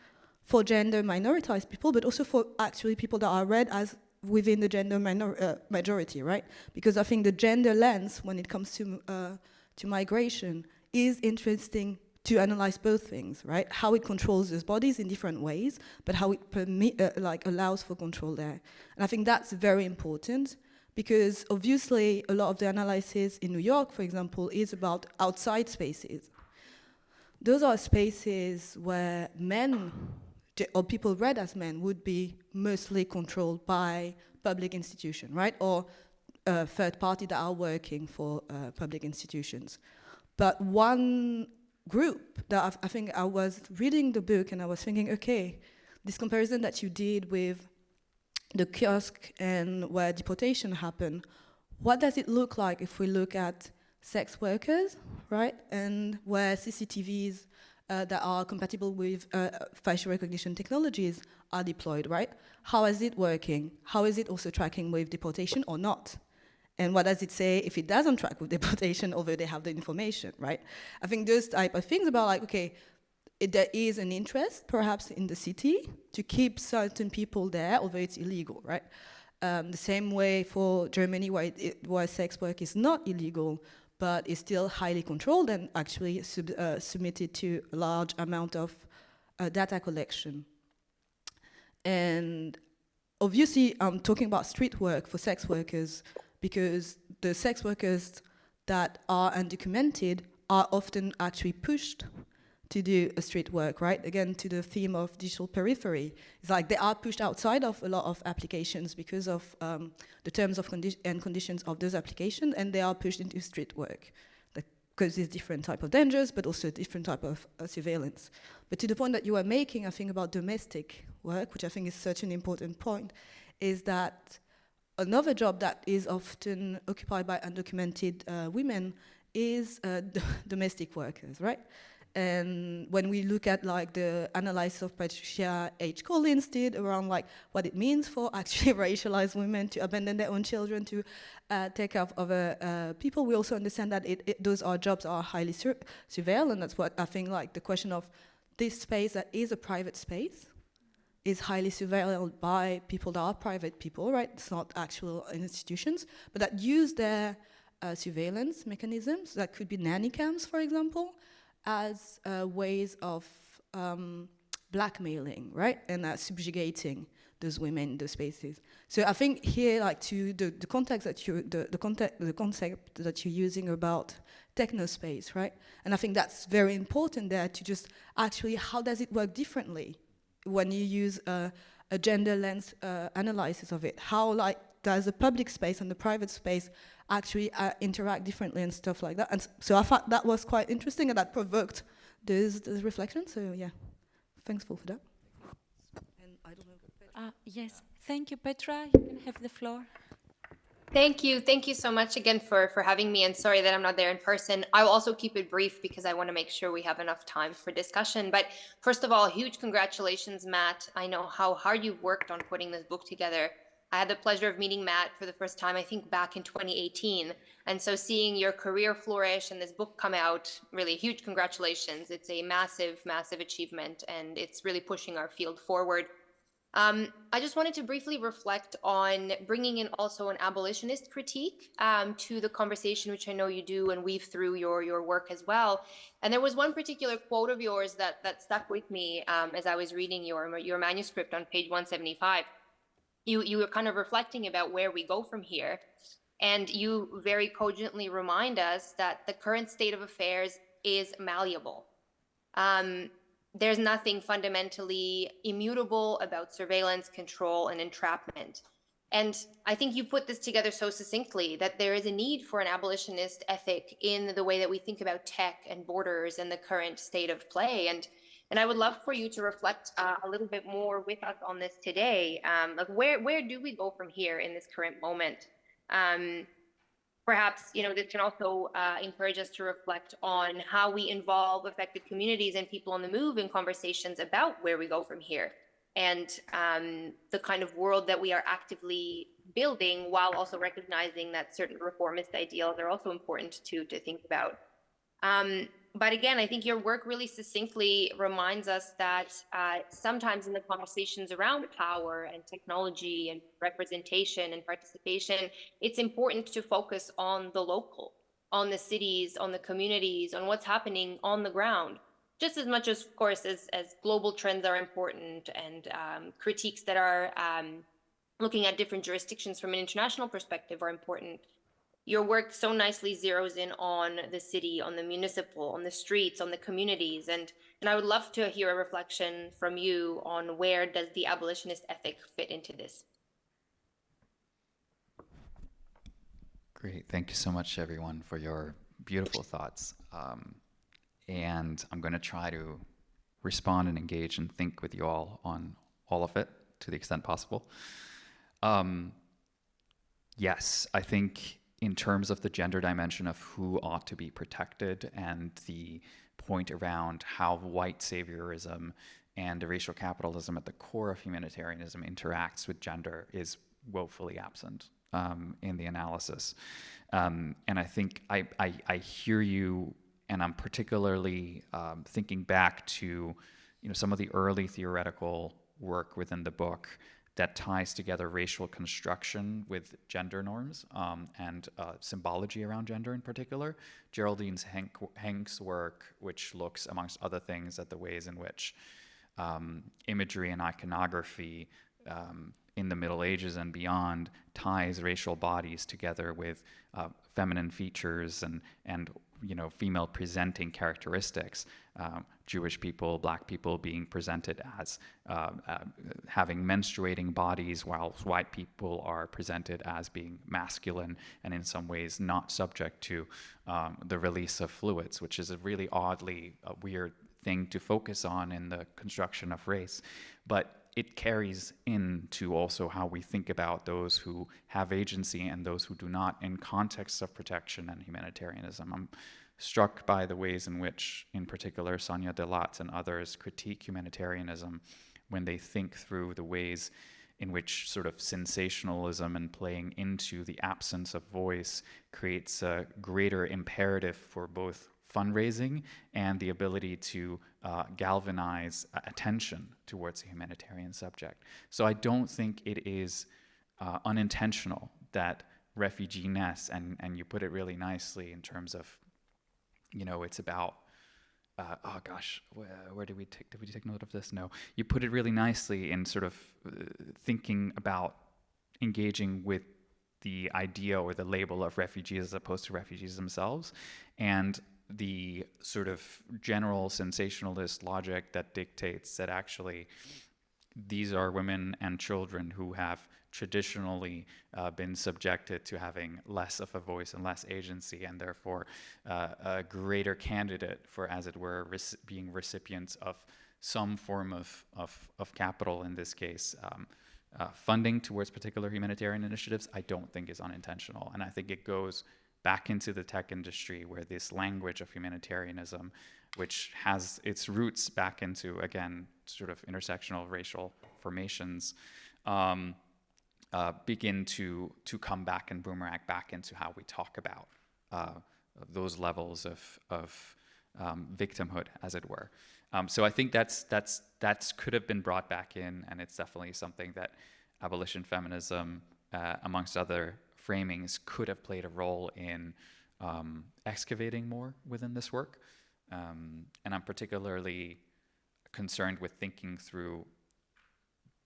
Speaker 5: for gender minoritized people, but also for actually people that are read as within the gender majority, right? Because I think the gender lens, when it comes to migration, is interesting to analyze both things, right? How it controls those bodies in different ways, but how it allows for control there. And I think that's very important. Because obviously a lot of the analysis in New York, for example, is about outside spaces. Those are spaces where men, or people read as men, would be mostly controlled by public institutions, right? Or third party that are working for public institutions. But one group that I think I was reading the book and I was thinking, okay, this comparison that you did with the kiosk and where deportation happened, what does it look like if we look at sex workers, right? And where CCTVs that are compatible with facial recognition technologies are deployed, right? How is it working? How is it also tracking with deportation or not? And what does it say if it doesn't track with deportation, although they have the information, right? I think those type of things about like, okay, there is an interest, perhaps, in the city to keep certain people there, although it's illegal, right? The same way for Germany, where sex work is not illegal, but is still highly controlled and actually submitted to a large amount of data collection. And obviously, I'm talking about street work for sex workers because the sex workers that are undocumented are often actually pushed to do a street work, right? Again, to the theme of digital periphery. It's like they are pushed outside of a lot of applications because of the terms of and conditions of those applications, and they are pushed into street work because there's different type of dangers, but also different type of surveillance. But to the point that you are making, I think, about domestic work, which I think is such an important point, is that another job that is often occupied by undocumented women is domestic workers, right? And when we look at like the analysis of Patricia H. Collins did around like what it means for actually racialized women to abandon their own children to take care of other people, we also understand that those jobs are highly surveilled, and that's what I think like the question of this space that is a private space is highly surveilled by people that are private people, right? It's not actual institutions, but that use their surveillance mechanisms, that could be nanny cams, for example, as ways of blackmailing, right? And subjugating those women in those spaces. So I think here, like to the context that the concept that you're using about technospace, right? And I think that's very important there to just actually, how does it work differently when you use a gender lens analysis of it? How like does the public space and the private space actually interact differently and stuff like that? And so I thought that was quite interesting and that provoked those reflections. So yeah, thankful for that. And I don't know.
Speaker 1: Yes, thank you, Petra. You can have the floor.
Speaker 2: Thank you so much again for having me, and sorry that I'm not there in person. I will also keep it brief because I want to make sure we have enough time for discussion. But first of all, huge congratulations, Matt. I know how hard you've worked on putting this book together. I had the pleasure of meeting Matt for the first time, I think back in 2018. And so seeing your career flourish and this book come out, really huge congratulations. It's a massive, massive achievement, and it's really pushing our field forward. I just wanted to briefly reflect on bringing in also an abolitionist critique to the conversation, which I know you do and weave through your work as well. And there was one particular quote of yours that stuck with me as I was reading your manuscript on page 175. You were kind of reflecting about where we go from here. And you very cogently remind us that the current state of affairs is malleable. There's nothing fundamentally immutable about surveillance, control, and entrapment. And I think you put this together so succinctly that there is a need for an abolitionist ethic in the way that we think about tech and borders and the current state of play. And I would love for you to reflect a little bit more with us on this today. Like where do we go from here in this current moment? Perhaps, this can also encourage us to reflect on how we involve affected communities and people on the move in conversations about where we go from here, and the kind of world that we are actively building, while also recognizing that certain reformist ideals are also important to think about. But again, I think your work really succinctly reminds us that sometimes in the conversations around power and technology and representation and participation, it's important to focus on the local, on the cities, on the communities, on what's happening on the ground, just as much as, of course, as global trends are important, and critiques that are looking at different jurisdictions from an international perspective are important. Your work so nicely zeroes in on the city, on the municipal, on the streets, on the communities. And I would love to hear a reflection from you on where does the abolitionist ethic fit into this?
Speaker 4: Great. Thank you so much, everyone, for your beautiful thoughts. And I'm going to try to respond and engage and think with you all on all of it to the extent possible. Yes, I think in terms of the gender dimension of who ought to be protected, and the point around how white saviorism and racial capitalism at the core of humanitarianism interacts with gender, is woefully absent in the analysis. And I think I hear you, and I'm particularly thinking back to some of the early theoretical work within the book that ties together racial construction with gender norms and symbology around gender in particular. Geraldine Hank's work, which looks, amongst other things, at the ways in which imagery and iconography in the Middle Ages and beyond ties racial bodies together with feminine features and female presenting characteristics. Jewish people, Black people being presented as having menstruating bodies, while white people are presented as being masculine and in some ways not subject to the release of fluids, which is a really oddly weird thing to focus on in the construction of race. But it carries into also how we think about those who have agency and those who do not in contexts of protection and humanitarianism. I'm struck by the ways in which, in particular, Sonia Delat and others critique humanitarianism when they think through the ways in which sort of sensationalism and playing into the absence of voice creates a greater imperative for both fundraising and the ability to galvanize attention towards a humanitarian subject. So I don't think it is unintentional that refugee-ness, and you put it really nicely in terms of, it's about, where did we take note of this? No, you put it really nicely in sort of thinking about engaging with the idea or the label of refugees as opposed to refugees themselves, and the sort of general sensationalist logic that dictates that actually these are women and children who have traditionally been subjected to having less of a voice and less agency, and therefore a greater candidate for, as it were, being recipients of some form of capital, in this case funding towards particular humanitarian initiatives, I don't think is unintentional. And I think it goes back into the tech industry, where this language of humanitarianism, which has its roots back into, again, sort of intersectional racial formations, begin to come back and boomerang back into how we talk about those levels of victimhood, as it were. So I think that's could have been brought back in, and it's definitely something that abolition feminism, amongst other framings, could have played a role in excavating more within this work. And I'm particularly concerned with thinking through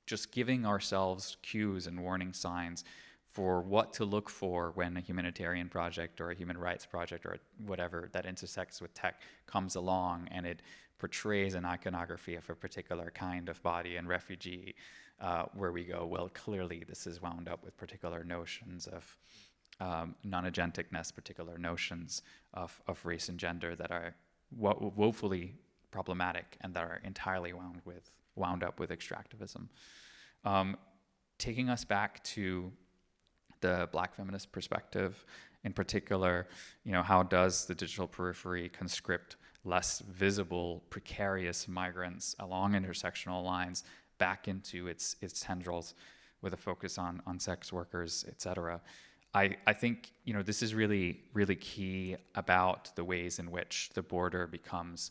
Speaker 4: just giving ourselves cues and warning signs for what to look for when a humanitarian project or a human rights project or whatever that intersects with tech comes along and it portrays an iconography of a particular kind of body and refugee, where we go, well, clearly this is wound up with particular notions of non-agenticness, particular notions of race and gender that are woefully problematic and that are entirely wound up with extractivism. Taking us back to the Black feminist perspective, in particular, how does the digital periphery conscript less visible, precarious migrants along intersectional lines back into its tendrils with a focus on sex workers, et cetera? I think this is really, really key about the ways in which the border becomes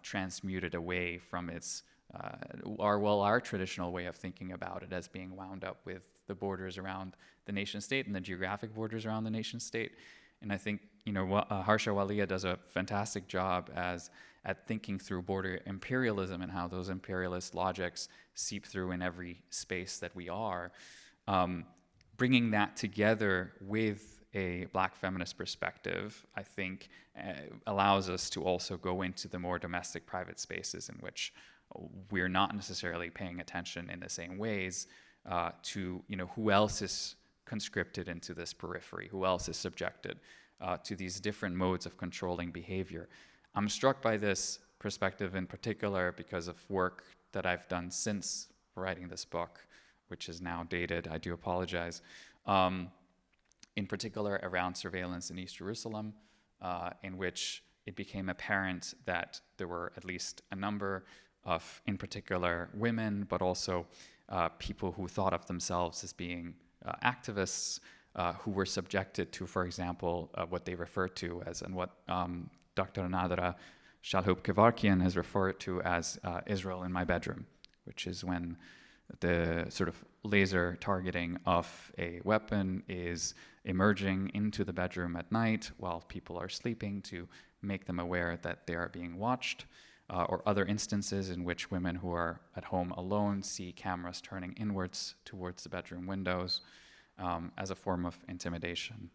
Speaker 4: transmuted away from its our traditional way of thinking about it as being wound up with the borders around the nation state and the geographic borders around the nation state. And I think Harsha Walia does a fantastic job at thinking through border imperialism and how those imperialist logics seep through in every space that we are. Bringing that together with a Black feminist perspective, I think, allows us to also go into the more domestic private spaces in which we're not necessarily paying attention in the same ways to who else is conscripted into this periphery, who else is subjected to these different modes of controlling behavior. I'm struck by this perspective in particular because of work that I've done since writing this book, which is now dated, I do apologize, in particular around surveillance in East Jerusalem, in which it became apparent that there were at least a number of, in particular, women, but also people who thought of themselves as being activists, who were subjected to, for example, what they referred to as, and what Dr. Nadra Shalhoub-Kevorkian has referred to as Israel in my bedroom, which is when the sort of laser targeting of a weapon is emerging into the bedroom at night while people are sleeping to make them aware that they are being watched, or other instances in which women who are at home alone see cameras turning inwards towards the bedroom windows as a form of intimidation.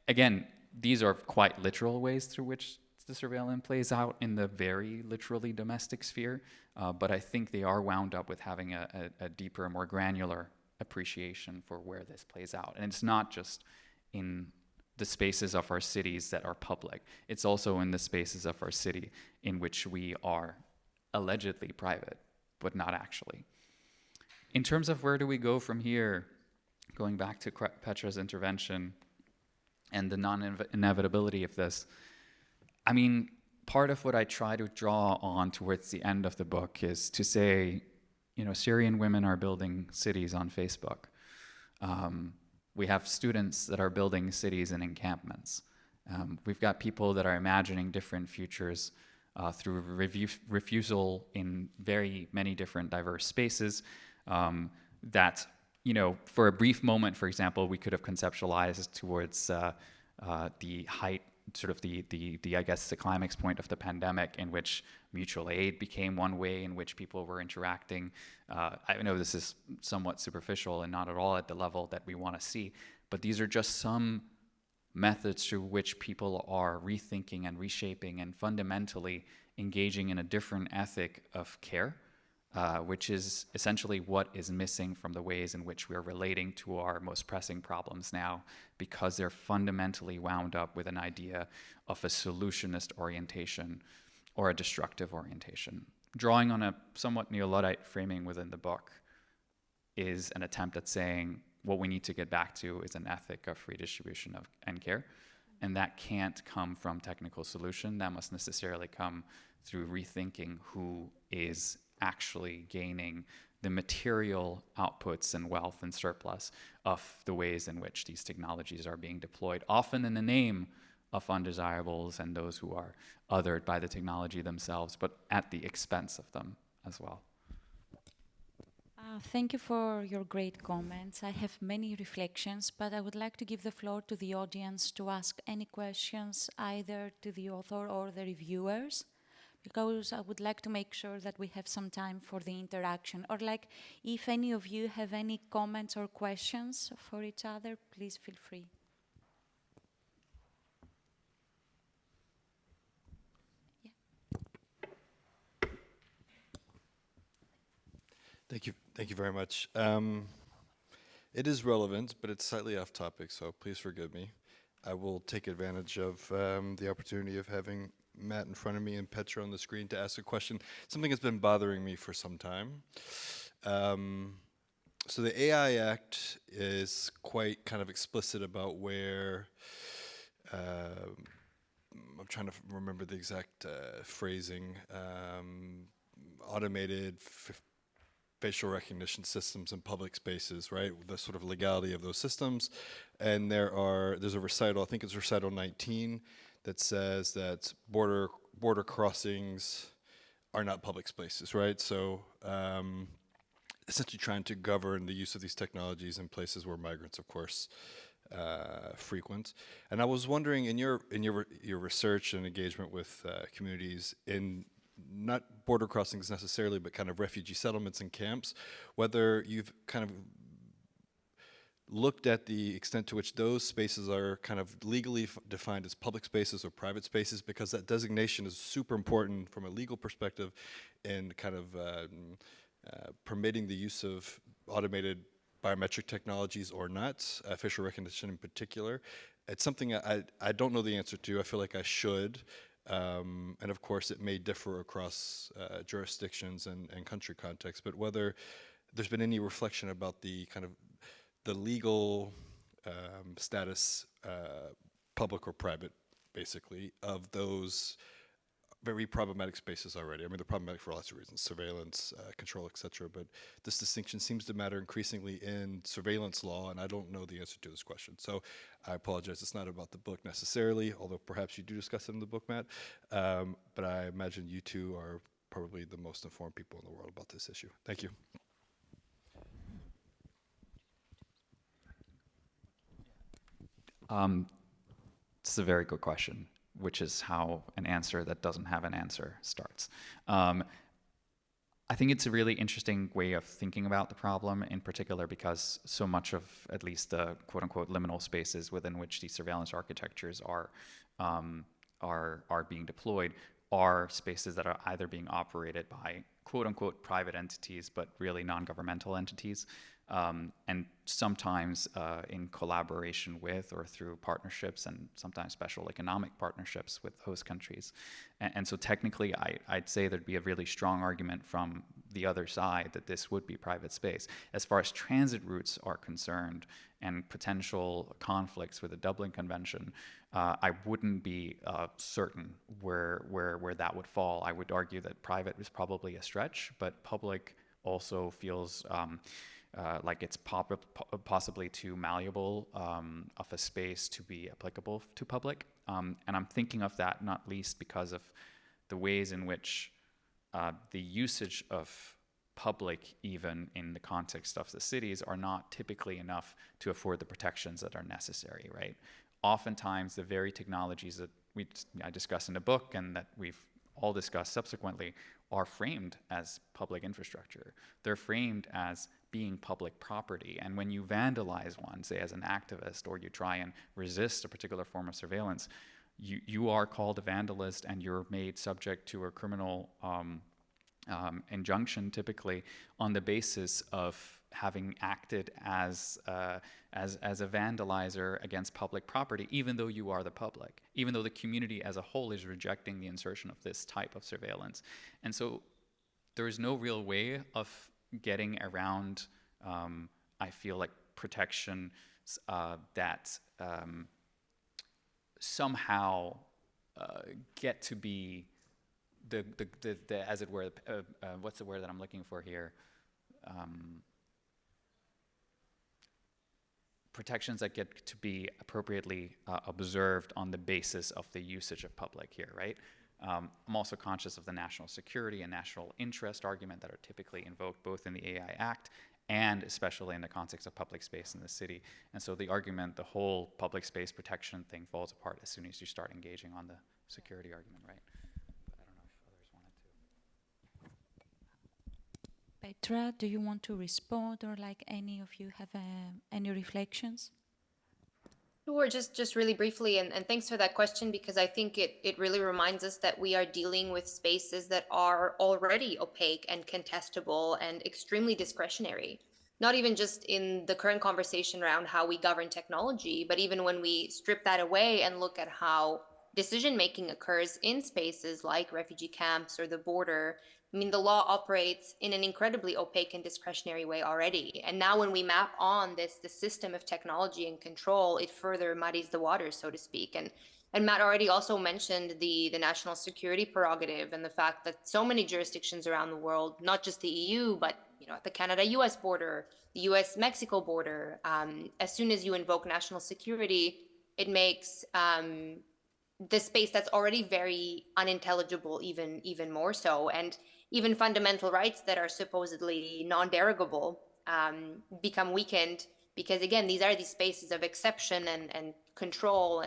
Speaker 4: Again, these are quite literal ways through which the surveillance plays out in the very literally domestic sphere, but I think they are wound up with having a deeper, more granular appreciation for where this plays out. And it's not just in the spaces of our cities that are public. It's also in the spaces of our city in which we are allegedly private, but not actually. In terms of where do we go from here, going back to Petra's intervention and the non-inevitability of this, I mean, part of what I try to draw on towards the end of the book is to say, Syrian women are building cities on Facebook. We have students that are building cities and encampments. We've got people that are imagining different futures through refusal in very many different diverse spaces that, for a brief moment, for example, we could have conceptualized towards the height, sort of the I guess the climax point of the pandemic, in which mutual aid became one way in which people were interacting. I know this is somewhat superficial and not at all at the level that we want to see, but these are just some methods through which people are rethinking and reshaping and fundamentally engaging in a different ethic of care, which is essentially what is missing from the ways in which we're relating to our most pressing problems now, because they're fundamentally wound up with an idea of a solutionist orientation or a destructive orientation. Drawing on a somewhat neo-Luddite framing within the book is an attempt at saying what we need to get back to is an ethic of redistribution and care, and that can't come from technical solution. That must necessarily come through rethinking who is actually gaining the material outputs and wealth and surplus of the ways in which these technologies are being deployed, often in the name of undesirables and those who are othered by the technology themselves, but at the expense of them as well.
Speaker 1: Thank you for your great comments. I have many reflections, but I would like to give the floor to the audience to ask any questions either to the author or the reviewers, because I would like to make sure that we have some time for the interaction. Or like, if any of you have any comments or questions for each other, please feel free.
Speaker 6: Thank you very much. It is relevant, but it's slightly off topic, so please forgive me. I will take advantage of the opportunity of having Matt in front of me and Petra on the screen to ask a question. Something that's been bothering me for some time. So the AI Act is quite kind of explicit about where, I'm trying to remember the exact phrasing, automated facial recognition systems in public spaces, right? The sort of legality of those systems. And there's a recital, I think it's recital 19, that says that border crossings are not public spaces, right? So essentially trying to govern the use of these technologies in places where migrants, of course, frequent. And I was wondering, in your research and engagement with communities in not border crossings necessarily, but kind of refugee settlements and camps, whether you've kind of looked at the extent to which those spaces are kind of legally defined as public spaces or private spaces, because that designation is super important from a legal perspective in kind of permitting the use of automated biometric technologies or not, facial recognition in particular. It's something I don't know the answer to. I feel like I should. And of course, it may differ across jurisdictions and country contexts, but whether there's been any reflection about the kind of the legal status, public or private, basically, of those very problematic spaces already. I mean, they're problematic for lots of reasons, surveillance, control, etc. But this distinction seems to matter increasingly in surveillance law, and I don't know the answer to this question. So I apologize, it's not about the book necessarily, although perhaps you do discuss it in the book, Matt. But I imagine you two are probably the most informed people in the world about this issue. Thank you.
Speaker 4: This is a very good question, which is how an answer that doesn't have an answer starts. I think it's a really interesting way of thinking about the problem, in particular because so much of at least the quote-unquote liminal spaces within which these surveillance architectures are being deployed are spaces that are either being operated by quote-unquote private entities, but really non-governmental entities, and sometimes in collaboration with or through partnerships and sometimes special economic partnerships with host countries. And so technically, I'd say there'd be a really strong argument from the other side that this would be private space. As far as transit routes are concerned and potential conflicts with the Dublin Convention, I wouldn't be certain where that would fall. I would argue that private is probably a stretch, but public also feels like it's possibly too malleable of a space to be applicable to public. And I'm thinking of that not least because of the ways in which the usage of public, even in the context of the cities, are not typically enough to afford the protections that are necessary, right? Oftentimes, the very technologies that I discuss in the book and that we've all discussed subsequently are framed as public infrastructure. They're framed as being public property. And when you vandalize one, say as an activist, or you try and resist a particular form of surveillance, you are called a vandalist and you're made subject to a criminal injunction, typically on the basis of having acted as a vandalizer against public property, even though you are the public, even though the community as a whole is rejecting the insertion of this type of surveillance. And so there is no real way of getting around, I feel like, protection that somehow get to be the as it were, what's the word that I'm looking for here? protections that get to be appropriately observed on the basis of the usage of public here, right? I'm also conscious of the national security and national interest argument that are typically invoked both in the AI Act and especially in the context of public space in the city. And so the argument, the whole public space protection thing falls apart as soon as you start engaging on the security argument, right? But I don't know if others wanted to.
Speaker 1: Petra, do you want to respond, or like any of you have any reflections?
Speaker 2: Sure, just really briefly, and thanks for that question, because I think it really reminds us that we are dealing with spaces that are already opaque and contestable and extremely discretionary. Not even just in the current conversation around how we govern technology, but even when we strip that away and look at how decision-making occurs in spaces like refugee camps or the border. I mean, the law operates in an incredibly opaque and discretionary way already. And now when we map on the system of technology and control, it further muddies the waters, so to speak. And Matt already also mentioned the national security prerogative and the fact that so many jurisdictions around the world, not just the EU, but at the Canada-US border, the US-Mexico border, as soon as you invoke national security, it makes the space that's already very unintelligible even more so. And even fundamental rights that are supposedly non-derogable become weakened because, again, these are these spaces of exception and control.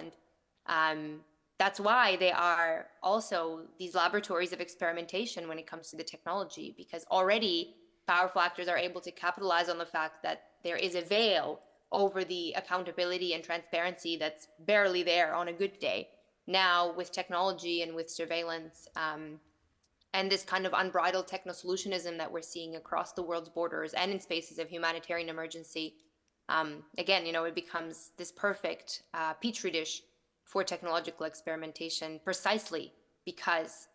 Speaker 2: And that's why they are also these laboratories of experimentation when it comes to the technology, because already powerful actors are able to capitalize on the fact that there is a veil over the accountability and transparency that's barely there on a good day. Now, with technology and with surveillance, and this kind of unbridled techno-solutionism that we're seeing across the world's borders and in spaces of humanitarian emergency, again, it becomes this perfect petri dish for technological experimentation, precisely because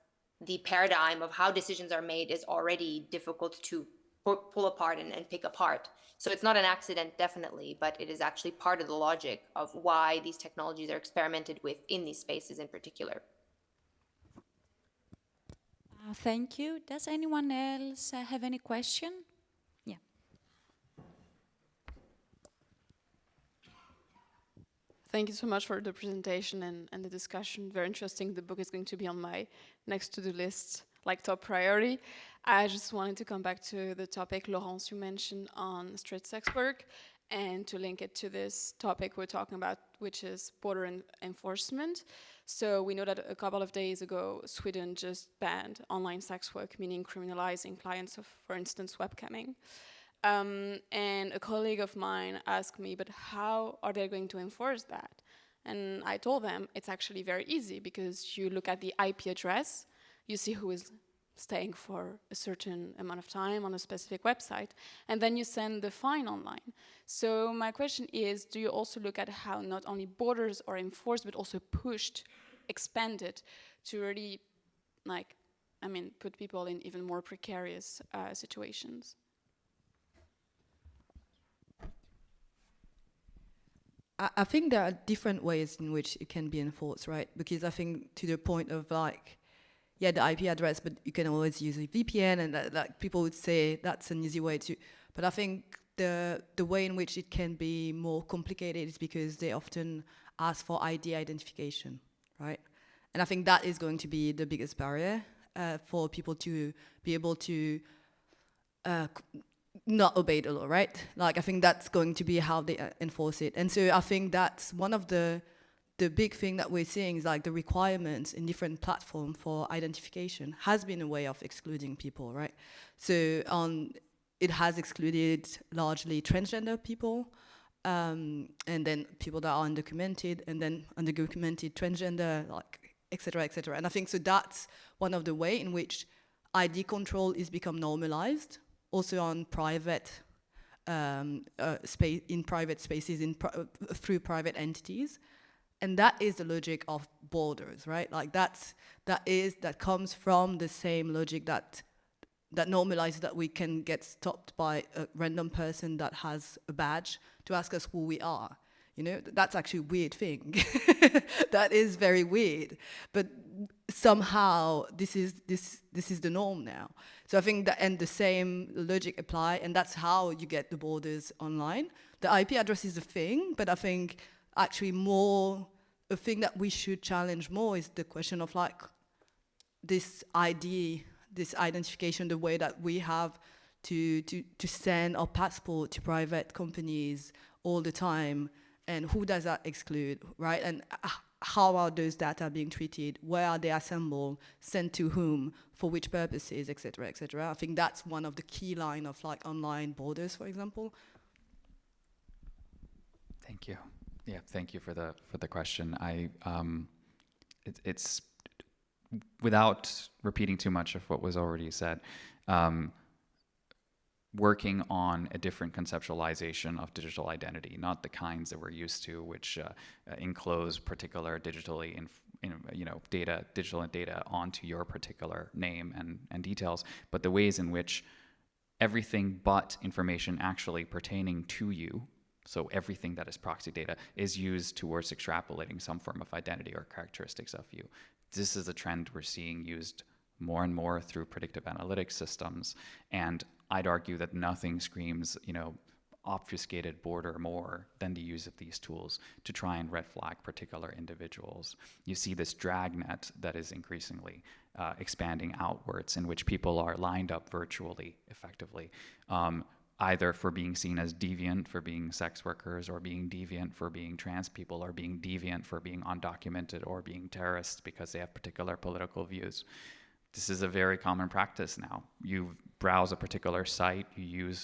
Speaker 2: the paradigm of how decisions are made is already difficult to pull apart and pick apart. So it's not an accident, definitely, but it is actually part of the logic of why these technologies are experimented with in these spaces in particular.
Speaker 1: Thank you. Does anyone else have any question? Yeah.
Speaker 7: Thank you so much for the presentation and the discussion. Very interesting. The book is going to be on my next to-do list, like top priority. I just wanted to come back to the topic, Laurence, you mentioned on street sex work, and to link it to this topic we're talking about, which is border enforcement. So we know that a couple of days ago, Sweden just banned online sex work, meaning criminalizing clients of, for instance, webcamming. And a colleague of mine asked me, but how are they going to enforce that? And I told them it's actually very easy, because you look at the IP address, you see who is staying for a certain amount of time on a specific website, and then you send the fine online. So my question is, do you also look at how not only borders are enforced, but also pushed, expanded to really, put people in even more precarious situations?
Speaker 5: I think there are different ways in which it can be enforced, right? Because I think to the point of the IP address, but you can always use a VPN, and people would say that's an easy way to. But I think the way in which it can be more complicated is because they often ask for ID identification, right? And I think that is going to be the biggest barrier for people to be able to not obey the law, right? I think that's going to be how they enforce it. And so I think that's one of the big thing that we're seeing is the requirements in different platforms for identification has been a way of excluding people, right? So it has excluded largely transgender people, and then people that are undocumented, and then undocumented transgender, et cetera, et cetera. And I think so that's one of the way in which ID control is become normalized, also on private space, in private spaces, through private entities. And that is the logic of borders, right? That comes from the same logic that normalizes that we can get stopped by a random person that has a badge to ask us who we are. That's actually a weird thing. That is very weird. But somehow this is the norm now. So I think that, and the same logic apply, and that's how you get the borders online. The IP address is a thing, but I think actually more a thing that we should challenge more is the question of like this ID, this identification, the way that we have to send our passport to private companies all the time, and who does that exclude, right? And how are those data being treated? Where are they assembled? Sent to whom? For which purposes? Et cetera, et cetera. I think that's one of the key line of like online borders, for example.
Speaker 4: Thank you. Yeah, thank you for the question. It's without repeating too much of what was already said. Working on a different conceptualization of digital identity, not the kinds that we're used to, which enclose particular digitally data, digital data onto your particular name and details, but the ways in which everything but information actually pertaining to you, so everything that is proxy data, is used towards extrapolating some form of identity or characteristics of you. This is a trend we're seeing used more and more through predictive analytics systems, and I'd argue that nothing screams, obfuscated border more than the use of these tools to try and red flag particular individuals. You see this dragnet that is increasingly expanding outwards, in which people are lined up virtually, effectively, either for being seen as deviant for being sex workers, or being deviant for being trans people, or being deviant for being undocumented, or being terrorists because they have particular political views. This is a very common practice now. You browse a particular site, you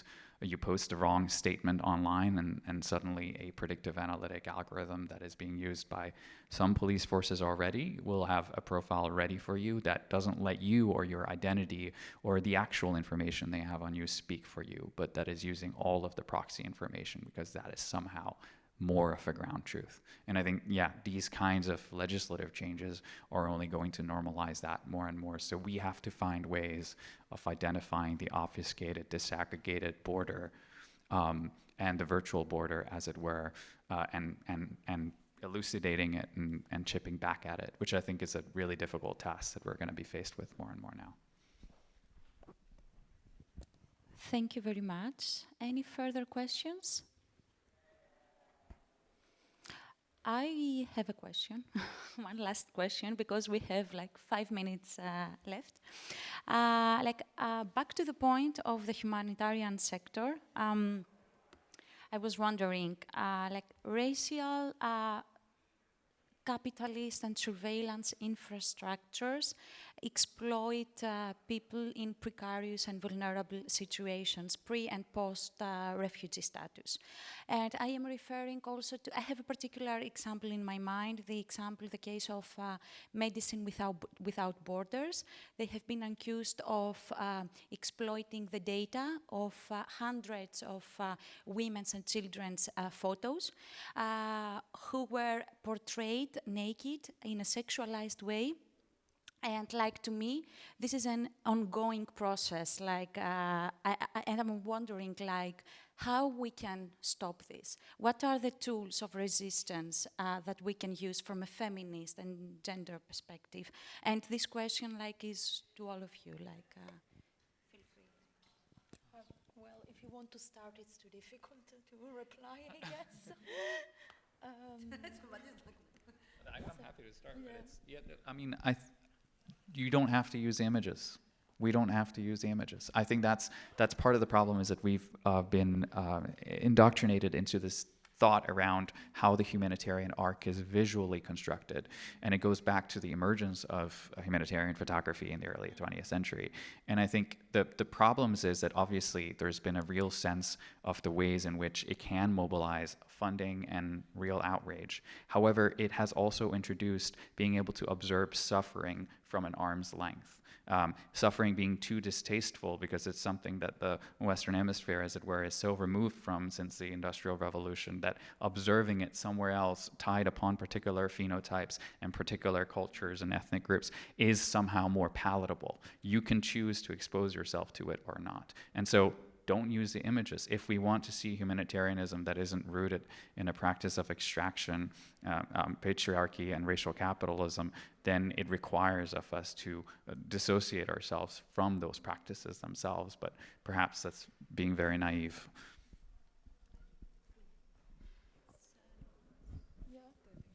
Speaker 4: post a wrong statement online, and suddenly a predictive analytic algorithm that is being used by some police forces already will have a profile ready for you that doesn't let you or your identity or the actual information they have on you speak for you, but that is using all of the proxy information because that is somehow more of a ground truth. And I think, yeah, these kinds of legislative changes are only going to normalize that more and more. So we have to find ways of identifying the obfuscated, disaggregated border and the virtual border, as it were, and elucidating it and chipping back at it, which I think is a really difficult task that we're going to be faced with more and more now.
Speaker 1: Thank you very much. Any further questions? I have a question, one last question, because we have like 5 minutes left. Back to the point of the humanitarian sector, I was wondering, racial, capitalist and surveillance infrastructures exploit people in precarious and vulnerable situations, pre and post refugee status. And I am referring also to, I have a particular example in my mind, the case of Medicine Without Borders. They have been accused of exploiting the data of hundreds of women's and children's photos who were portrayed naked in a sexualized way. And to me, this is an ongoing process. And I'm wondering, how we can stop this. What are the tools of resistance that we can use from a feminist and gender perspective? And this question, is to all of you. Feel free.
Speaker 3: Well, if you want to start, it's too difficult to reply, I guess.
Speaker 4: I'm happy to start. Yeah. But you don't have to use images. We don't have to use the images. I think that's part of the problem, is that we've been indoctrinated into this thought around how the humanitarian arc is visually constructed. And it goes back to the emergence of humanitarian photography in the early 20th century. And I think the problems is that obviously there's been a real sense of the ways in which it can mobilize funding and real outrage. However, it has also introduced being able to observe suffering from an arm's length. Suffering being too distasteful because it's something that the Western Hemisphere, as it were, is so removed from since the Industrial Revolution that observing it somewhere else, tied upon particular phenotypes and particular cultures and ethnic groups, is somehow more palatable. You can choose to expose yourself to it or not. And so don't use the images. If we want to see humanitarianism that isn't rooted in a practice of extraction, patriarchy, and racial capitalism, then it requires of us to dissociate ourselves from those practices themselves. But perhaps that's being very naive.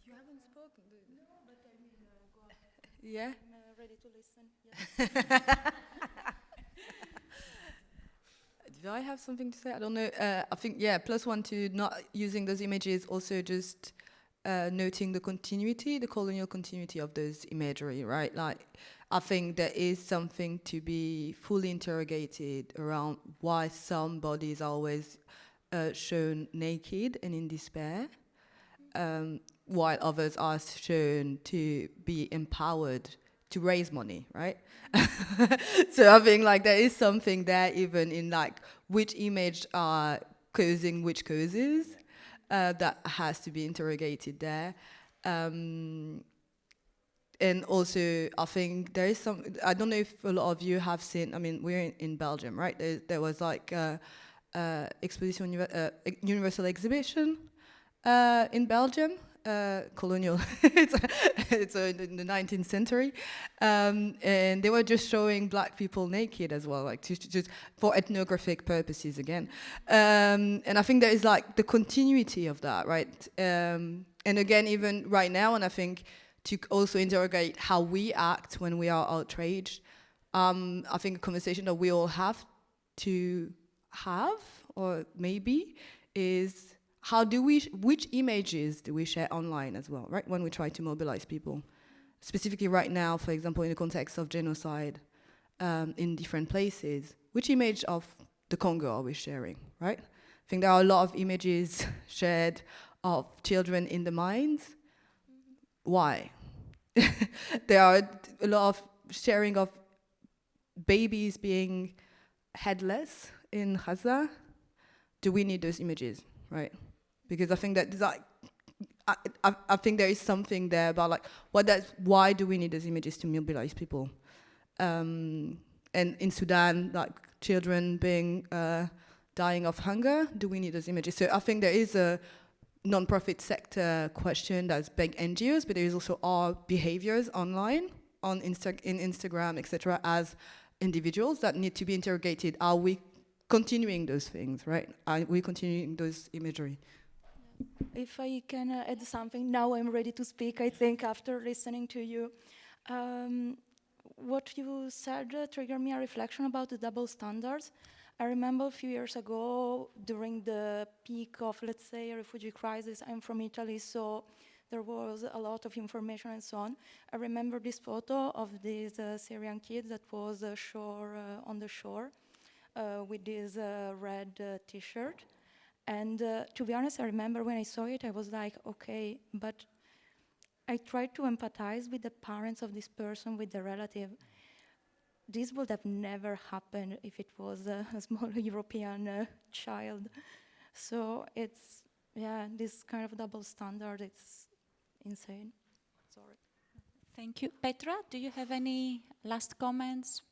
Speaker 3: You haven't spoken, do you? No, but I mean, go ahead.
Speaker 5: Yeah.
Speaker 3: I'm ready to listen. Yes.
Speaker 5: Do I have something to say? I don't know. I think, yeah, plus one to not using those images, also just noting the continuity, the colonial continuity of those imagery, right? Like, I think there is something to be fully interrogated around why some bodies are always shown naked and in despair, while others are shown to be empowered to raise money, right? So I think like there is something there even in like which image are causing which causes that has to be interrogated there. And also I think there is some, I don't know if a lot of you have seen, I mean, we're in Belgium, right? There was like universal exhibition in Belgium. Colonial, it's in the 19th century, and they were just showing black people naked as well, like just for ethnographic purposes again. And I think there is like the continuity of that, right? And again, even right now, and I think to also interrogate how we act when we are outraged, I think a conversation that we all have to have, or maybe, is how do we, which images do we share online as well, right? When we try to mobilize people. Specifically right now, for example, in the context of genocide in different places, which image of the Congo are we sharing, right? I think there are a lot of images shared of children in the mines. Why? There are a lot of sharing of babies being headless in Gaza. Do we need those images, right? Because I think that like, I think there is something there about like why do we need those images to mobilize people? And in Sudan, like children being dying of hunger, do we need those images? So I think there is a non-profit sector question that's big NGOs, but there is also our behaviors online, in Instagram, etc., as individuals that need to be interrogated. Are we continuing those things, right? Are we continuing those imagery?
Speaker 3: If I can add something, now I'm ready to speak, I think, after listening to you. What you said triggered me a reflection about the double standards. I remember a few years ago, during the peak of, let's say, a refugee crisis, I'm from Italy, so there was a lot of information and so on. I remember this photo of this Syrian kid that was on the shore with this red t-shirt. And to be honest, I remember when I saw it, I was like, okay, but I tried to empathize with the parents of this person, with the relative. This would have never happened if it was a small European child. So it's, yeah, this kind of double standard, it's insane. Sorry.
Speaker 1: Thank you. Petra, do you have any last comments?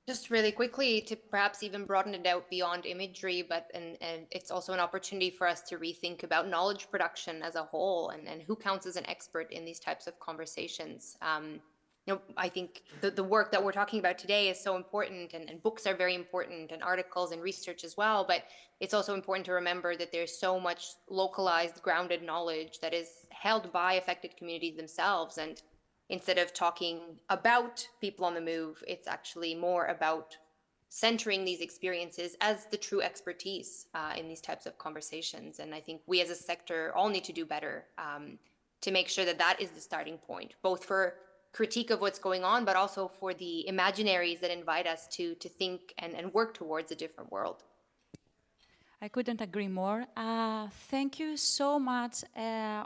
Speaker 2: Just really quickly to perhaps even broaden it out beyond imagery, but and it's also an opportunity for us to rethink about knowledge production as a whole and who counts as an expert in these types of conversations. I think the work that we're talking about today is so important, and books are very important, and articles and research as well, but it's also important to remember that there's so much localized, grounded knowledge that is held by affected communities themselves. And instead of talking about people on the move, it's actually more about centering these experiences as the true expertise in these types of conversations. And I think we as a sector all need to do better to make sure that that is the starting point, both for critique of what's going on, but also for the imaginaries that invite us to think and work towards a different world.
Speaker 1: I couldn't agree more. Thank you so much,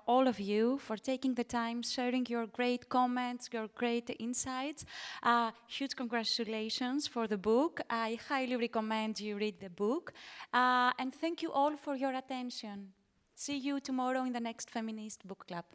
Speaker 1: all of you, for taking the time, sharing your great comments, your great insights. Huge congratulations for the book. I highly recommend you read the book. And thank you all for your attention. See you tomorrow in the next Feminist Book Club.